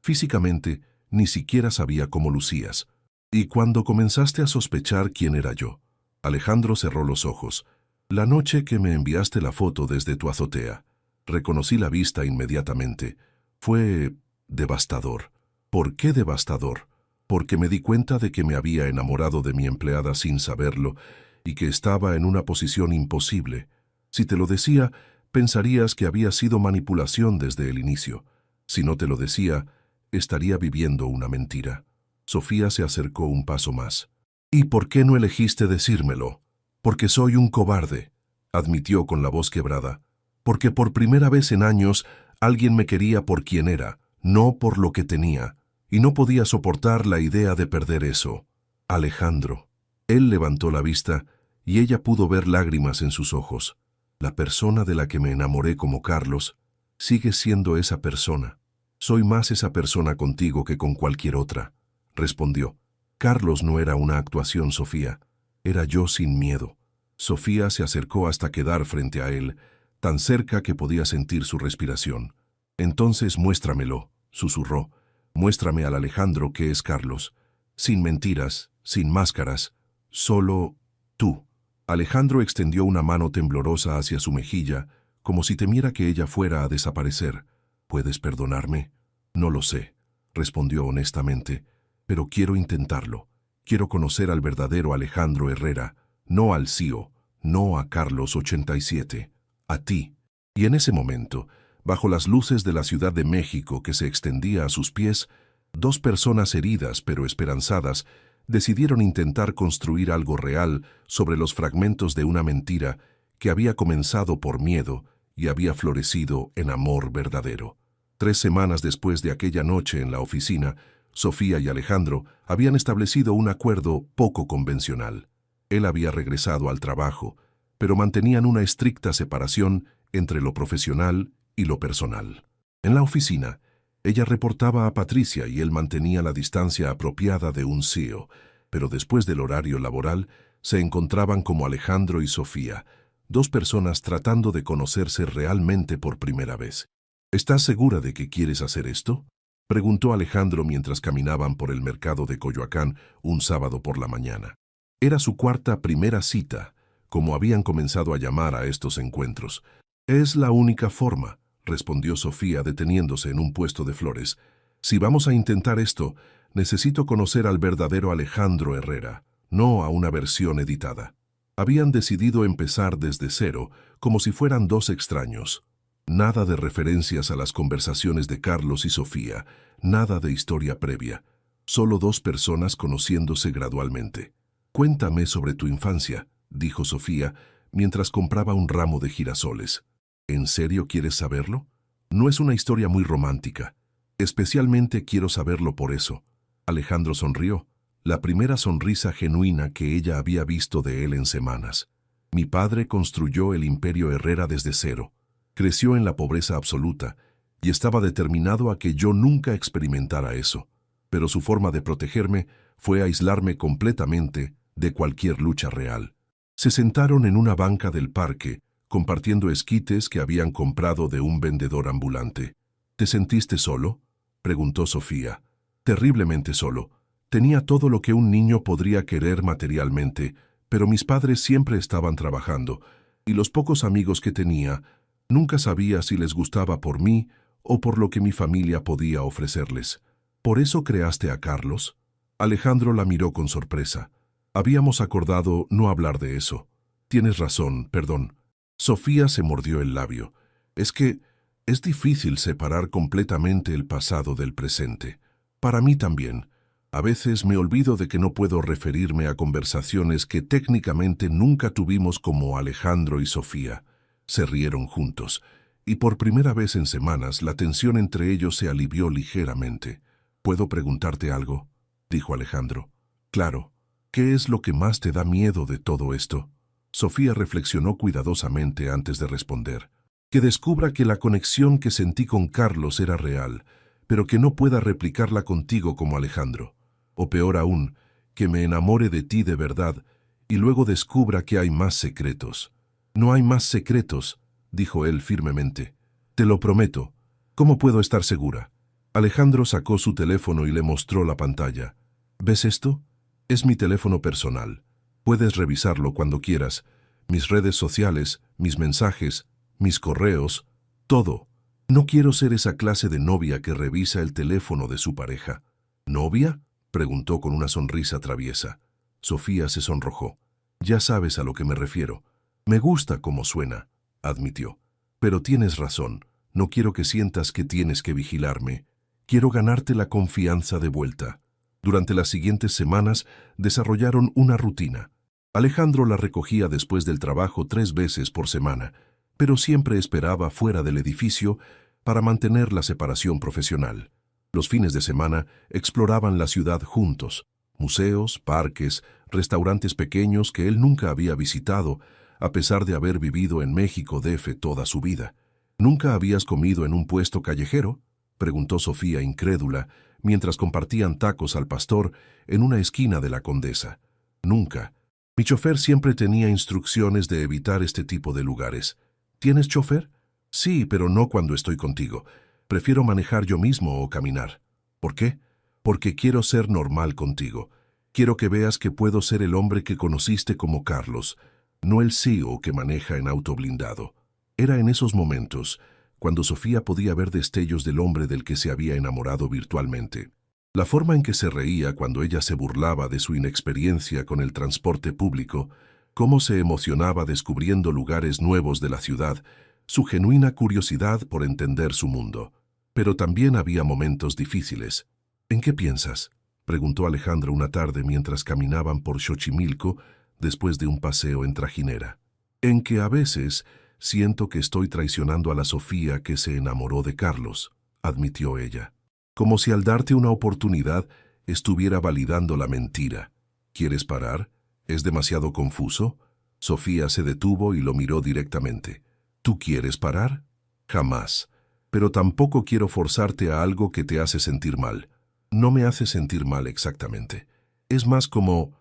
Speaker 1: Físicamente, ni siquiera sabía cómo lucías. ¿Y cuando comenzaste a sospechar quién era yo? Alejandro cerró los ojos. La noche que me enviaste la foto desde tu azotea. Reconocí la vista inmediatamente. Fue devastador. ¿Por qué devastador? Porque me di cuenta de que me había enamorado de mi empleada sin saberlo y que estaba en una posición imposible. Si te lo decía, pensarías que había sido manipulación desde el inicio. Si no te lo decía, estaría viviendo una mentira. Sofía se acercó un paso más. ¿Y por qué no elegiste decírmelo? Porque soy un cobarde, admitió con la voz quebrada. Porque por primera vez en años alguien me quería por quien era, no por lo que tenía, y no podía soportar la idea de perder eso. Alejandro. Él levantó la vista y ella pudo ver lágrimas en sus ojos. La persona de la que me enamoré como Carlos sigue siendo esa persona. Soy más esa persona contigo que con cualquier otra, respondió. Carlos no era una actuación, Sofía. Era yo sin miedo. Sofía se acercó hasta quedar frente a él, tan cerca que podía sentir su respiración. Entonces muéstramelo, susurró. Muéstrame al Alejandro que es Carlos. Sin mentiras, sin máscaras, solo tú. Alejandro extendió una mano temblorosa hacia su mejilla, como si temiera que ella fuera a desaparecer. ¿Puedes perdonarme? No lo sé, respondió honestamente, pero quiero intentarlo. Quiero conocer al verdadero Alejandro Herrera, no al CIO, no a Carlos 87, a ti. Y en ese momento, bajo las luces de la Ciudad de México que se extendía a sus pies, dos personas heridas pero esperanzadas decidieron intentar construir algo real sobre los fragmentos de una mentira que había comenzado por miedo y había florecido en amor verdadero. 3 semanas después de aquella noche en la oficina, Sofía y Alejandro habían establecido un acuerdo poco convencional. Él había regresado al trabajo, pero mantenían una estricta separación entre lo profesional y lo personal. En la oficina, ella reportaba a Patricia y él mantenía la distancia apropiada de un CEO, pero después del horario laboral se encontraban como Alejandro y Sofía, dos personas tratando de conocerse realmente por primera vez. ¿Estás segura de que quieres hacer esto?, preguntó Alejandro mientras caminaban por el mercado de Coyoacán un sábado por la mañana. Era su primera cita, como habían comenzado a llamar a estos encuentros. Es la única forma, respondió Sofía deteniéndose en un puesto de flores. Si vamos a intentar esto, necesito conocer al verdadero Alejandro Herrera, no a una versión editada. Habían decidido empezar desde cero, como si fueran dos extraños. Nada de referencias a las conversaciones de Carlos y Sofía, nada de historia previa, solo dos personas conociéndose gradualmente. Cuéntame sobre tu infancia, dijo Sofía, mientras compraba un ramo de girasoles. ¿En serio quieres saberlo? No es una historia muy romántica. Especialmente quiero saberlo por eso. Alejandro sonrió, la primera sonrisa genuina que ella había visto de él en semanas. Mi padre construyó el Imperio Herrera desde cero. Creció en la pobreza absoluta y estaba determinado a que yo nunca experimentara eso. Pero su forma de protegerme fue aislarme completamente de cualquier lucha real. Se sentaron en una banca del parque, compartiendo esquites que habían comprado de un vendedor ambulante. ¿Te sentiste solo?, preguntó Sofía. Terriblemente solo. Tenía todo lo que un niño podría querer materialmente, pero mis padres siempre estaban trabajando, y los pocos amigos que tenía, nunca sabía si les gustaba por mí o por lo que mi familia podía ofrecerles. ¿Por eso creaste a Carlos? Alejandro la miró con sorpresa. Habíamos acordado no hablar de eso. Tienes razón, perdón. Sofía se mordió el labio. Es que es difícil separar completamente el pasado del presente. Para mí también. A veces me olvido de que no puedo referirme a conversaciones que técnicamente nunca tuvimos como Alejandro y Sofía. Se rieron juntos, y por primera vez en semanas la tensión entre ellos se alivió ligeramente. ¿Puedo preguntarte algo?, dijo Alejandro. Claro. ¿Qué es lo que más te da miedo de todo esto? Sofía reflexionó cuidadosamente antes de responder. Que descubra que la conexión que sentí con Carlos era real, pero que no pueda replicarla contigo como Alejandro. O peor aún, que me enamore de ti de verdad y luego descubra que hay más secretos. No hay más secretos, dijo él firmemente. Te lo prometo. ¿Cómo puedo estar segura? Alejandro sacó su teléfono y le mostró la pantalla. ¿Ves esto? Es mi teléfono personal. Puedes revisarlo cuando quieras. Mis redes sociales, mis mensajes, mis correos, todo. No quiero ser esa clase de novia que revisa el teléfono de su pareja. ¿Novia?, preguntó con una sonrisa traviesa. Sofía se sonrojó. Ya sabes a lo que me refiero. Me gusta cómo suena, admitió. Pero tienes razón. No quiero que sientas que tienes que vigilarme. Quiero ganarte la confianza de vuelta. Durante las siguientes semanas desarrollaron una rutina. Alejandro la recogía después del trabajo 3 veces por semana, pero siempre esperaba fuera del edificio para mantener la separación profesional. Los fines de semana exploraban la ciudad juntos, museos, parques, restaurantes pequeños que él nunca había visitado, a pesar de haber vivido en México DF toda su vida. ¿Nunca habías comido en un puesto callejero?, preguntó Sofía incrédula, mientras compartían tacos al pastor en una esquina de la Condesa. Nunca. Mi chofer siempre tenía instrucciones de evitar este tipo de lugares. ¿Tienes chofer? Sí, pero no cuando estoy contigo. Prefiero manejar yo mismo o caminar. ¿Por qué? Porque quiero ser normal contigo. Quiero que veas que puedo ser el hombre que conociste como Carlos, no el CEO que maneja en auto blindado. Era en esos momentos cuando Sofía podía ver destellos del hombre del que se había enamorado virtualmente. La forma en que se reía cuando ella se burlaba de su inexperiencia con el transporte público, cómo se emocionaba descubriendo lugares nuevos de la ciudad, su genuina curiosidad por entender su mundo. Pero también había momentos difíciles. ¿En qué piensas?, preguntó Alejandro una tarde mientras caminaban por Xochimilco después de un paseo en trajinera. En que a veces siento que estoy traicionando a la Sofía que se enamoró de Carlos, admitió ella. Como si al darte una oportunidad estuviera validando la mentira. ¿Quieres parar? ¿Es demasiado confuso? Sofía se detuvo y lo miró directamente. ¿Tú quieres parar? Jamás. Pero tampoco quiero forzarte a algo que te hace sentir mal. No me hace sentir mal exactamente. Es más como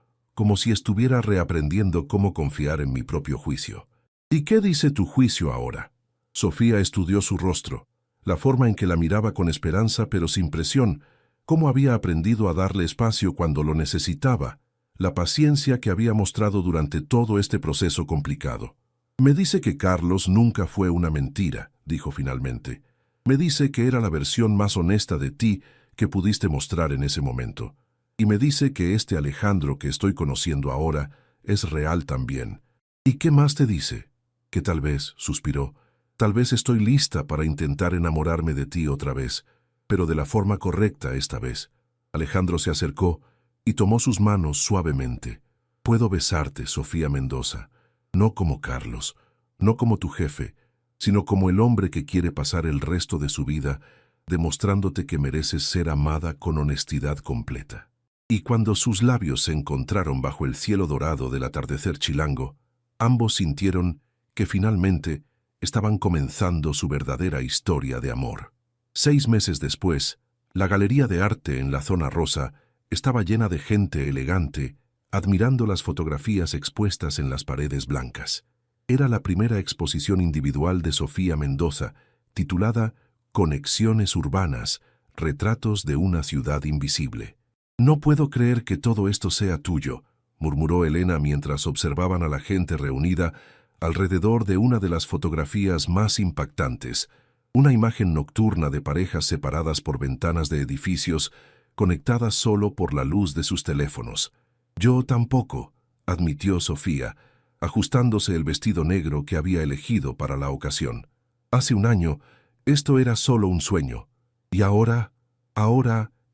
Speaker 1: si estuviera reaprendiendo cómo confiar en mi propio juicio. ¿Y qué dice tu juicio ahora? Sofía estudió su rostro, la forma en que la miraba con esperanza pero sin presión, cómo había aprendido a darle espacio cuando lo necesitaba, la paciencia que había mostrado durante todo este proceso complicado. Me dice que Carlos nunca fue una mentira, dijo finalmente. Me dice que era la versión más honesta de ti que pudiste mostrar en ese momento. Y me dice que este Alejandro que estoy conociendo ahora es real también. ¿Y qué más te dice? Que tal vez, suspiró, tal vez estoy lista para intentar enamorarme de ti otra vez, pero de la forma correcta esta vez. Alejandro se acercó y tomó sus manos suavemente. Puedo besarte, Sofía Mendoza, no como Carlos, no como tu jefe, sino como el hombre que quiere pasar el resto de su vida demostrándote que mereces ser amada con honestidad completa. Y cuando sus labios se encontraron bajo el cielo dorado del atardecer chilango, ambos sintieron que finalmente estaban comenzando su verdadera historia de amor. 6 meses después, la galería de arte en la zona rosa estaba llena de gente elegante, admirando las fotografías expuestas en las paredes blancas. Era la primera exposición individual de Sofía Mendoza, titulada Conexiones Urbanas, Retratos de una Ciudad Invisible. No puedo creer que todo esto sea tuyo, murmuró Elena mientras observaban a la gente reunida alrededor de una de las fotografías más impactantes, una imagen nocturna de parejas separadas por ventanas de edificios, conectadas solo por la luz de sus teléfonos. Yo tampoco, admitió Sofía, ajustándose el vestido negro que había elegido para la ocasión. Hace un año, esto era solo un sueño, y ahora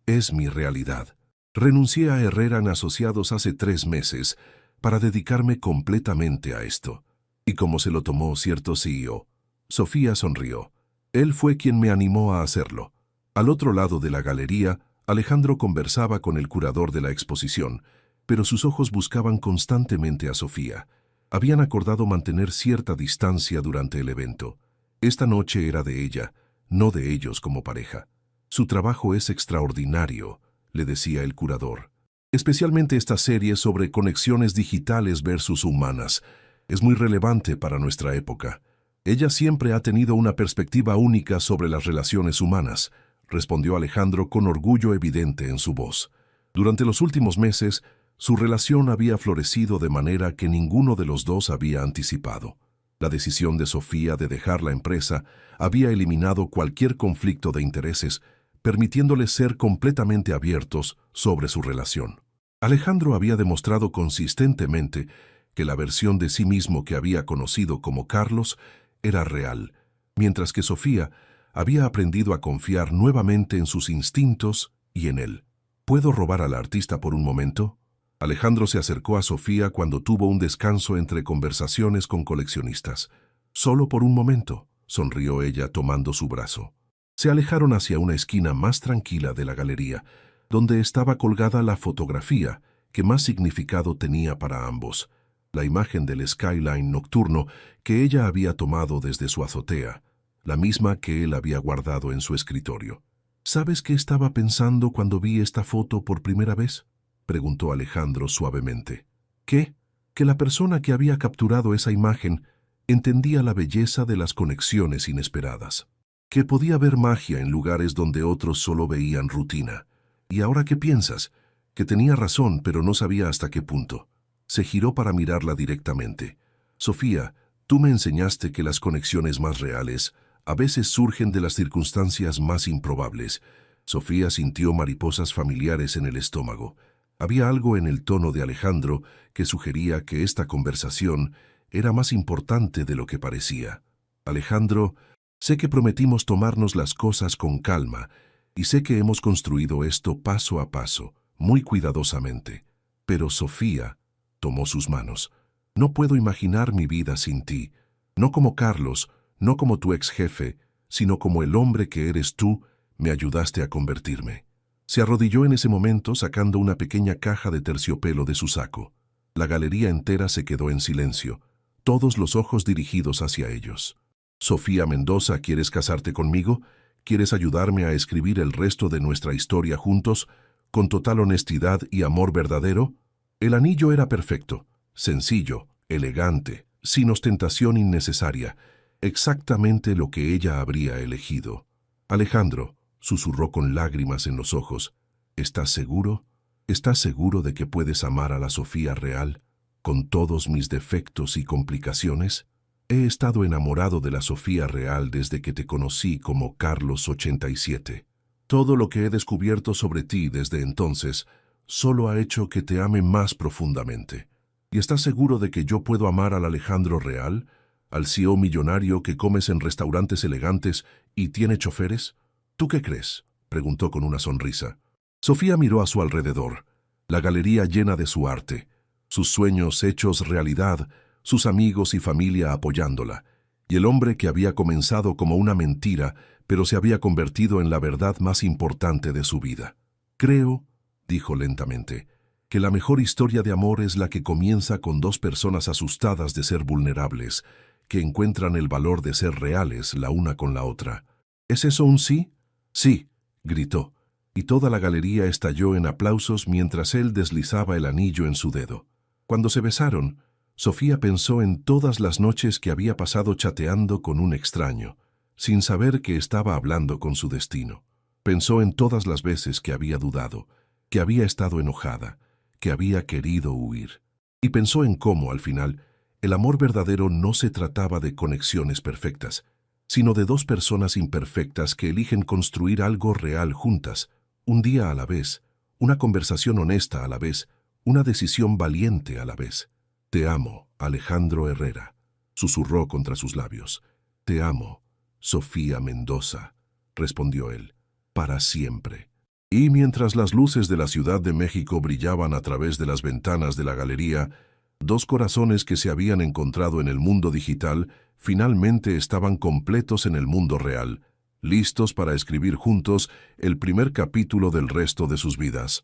Speaker 1: es mi realidad. Renuncié a Herrera en Asociados hace 3 meses para dedicarme completamente a esto. ¿Y cómo se lo tomó cierto CEO? Sofía sonrió. Él fue quien me animó a hacerlo. Al otro lado de la galería, Alejandro conversaba con el curador de la exposición, pero sus ojos buscaban constantemente a Sofía. Habían acordado mantener cierta distancia durante el evento. Esta noche era de ella, no de ellos como pareja. Su trabajo es extraordinario, le decía el curador. Especialmente esta serie sobre conexiones digitales versus humanas. Es muy relevante para nuestra época. Ella siempre ha tenido una perspectiva única sobre las relaciones humanas, respondió Alejandro con orgullo evidente en su voz. Durante los últimos meses, su relación había florecido de manera que ninguno de los dos había anticipado. La decisión de Sofía de dejar la empresa había eliminado cualquier conflicto de intereses, permitiéndoles ser completamente abiertos sobre su relación. Alejandro había demostrado consistentemente que la versión de sí mismo que había conocido como Carlos era real, mientras que Sofía había aprendido a confiar nuevamente en sus instintos y en él. ¿Puedo robar al artista por un momento? Alejandro se acercó a Sofía cuando tuvo un descanso entre conversaciones con coleccionistas. Solo por un momento, sonrió ella tomando su brazo. Se alejaron hacia una esquina más tranquila de la galería, donde estaba colgada la fotografía que más significado tenía para ambos, la imagen del skyline nocturno que ella había tomado desde su azotea, la misma que él había guardado en su escritorio. ¿Sabes qué estaba pensando cuando vi esta foto por primera vez?, preguntó Alejandro suavemente. ¿Qué? Que la persona que había capturado esa imagen entendía la belleza de las conexiones inesperadas, que podía ver magia en lugares donde otros solo veían rutina. ¿Y ahora qué piensas? Que tenía razón, pero no sabía hasta qué punto. Se giró para mirarla directamente. Sofía, tú me enseñaste que las conexiones más reales a veces surgen de las circunstancias más improbables. Sofía sintió mariposas familiares en el estómago. Había algo en el tono de Alejandro que sugería que esta conversación era más importante de lo que parecía. Alejandro, sé que prometimos tomarnos las cosas con calma y sé que hemos construido esto paso a paso, muy cuidadosamente. Pero Sofía tomó sus manos. No puedo imaginar mi vida sin ti, no como Carlos, no como tu ex jefe, sino como el hombre que eres tú, me ayudaste a convertirme. Se arrodilló en ese momento sacando una pequeña caja de terciopelo de su saco. La galería entera se quedó en silencio, todos los ojos dirigidos hacia ellos. Sofía Mendoza, ¿quieres casarte conmigo? ¿Quieres ayudarme a escribir el resto de nuestra historia juntos, con total honestidad y amor verdadero? El anillo era perfecto, sencillo, elegante, sin ostentación innecesaria, exactamente lo que ella habría elegido. Alejandro, susurró con lágrimas en los ojos, ¿estás seguro? ¿Estás seguro de que puedes amar a la Sofía real, con todos mis defectos y complicaciones? He estado enamorado de la Sofía real desde que te conocí como Carlos 87. Todo lo que he descubierto sobre ti desde entonces solo ha hecho que te ame más profundamente. ¿Y estás seguro de que yo puedo amar al Alejandro real, al CEO millonario que comes en restaurantes elegantes y tiene choferes? ¿Tú qué crees?, preguntó con una sonrisa. Sofía miró a su alrededor, la galería llena de su arte, sus sueños hechos realidad, sus amigos y familia apoyándola, y el hombre que había comenzado como una mentira, pero se había convertido en la verdad más importante de su vida. Creo, dijo lentamente, que la mejor historia de amor es la que comienza con dos personas asustadas de ser vulnerables, que encuentran el valor de ser reales la una con la otra. ¿Es eso un sí? Sí, gritó, y toda la galería estalló en aplausos mientras él deslizaba el anillo en su dedo. Cuando se besaron, Sofía pensó en todas las noches que había pasado chateando con un extraño, sin saber que estaba hablando con su destino. Pensó en todas las veces que había dudado, que había estado enojada, que había querido huir. Y pensó en cómo, al final, el amor verdadero no se trataba de conexiones perfectas, sino de dos personas imperfectas que eligen construir algo real juntas, un día a la vez, una conversación honesta a la vez, una decisión valiente a la vez. Te amo, Alejandro Herrera, susurró contra sus labios. Te amo, Sofía Mendoza, respondió él, para siempre. Y mientras las luces de la Ciudad de México brillaban a través de las ventanas de la galería, dos corazones que se habían encontrado en el mundo digital finalmente estaban completos en el mundo real, listos para escribir juntos el primer capítulo del resto de sus vidas.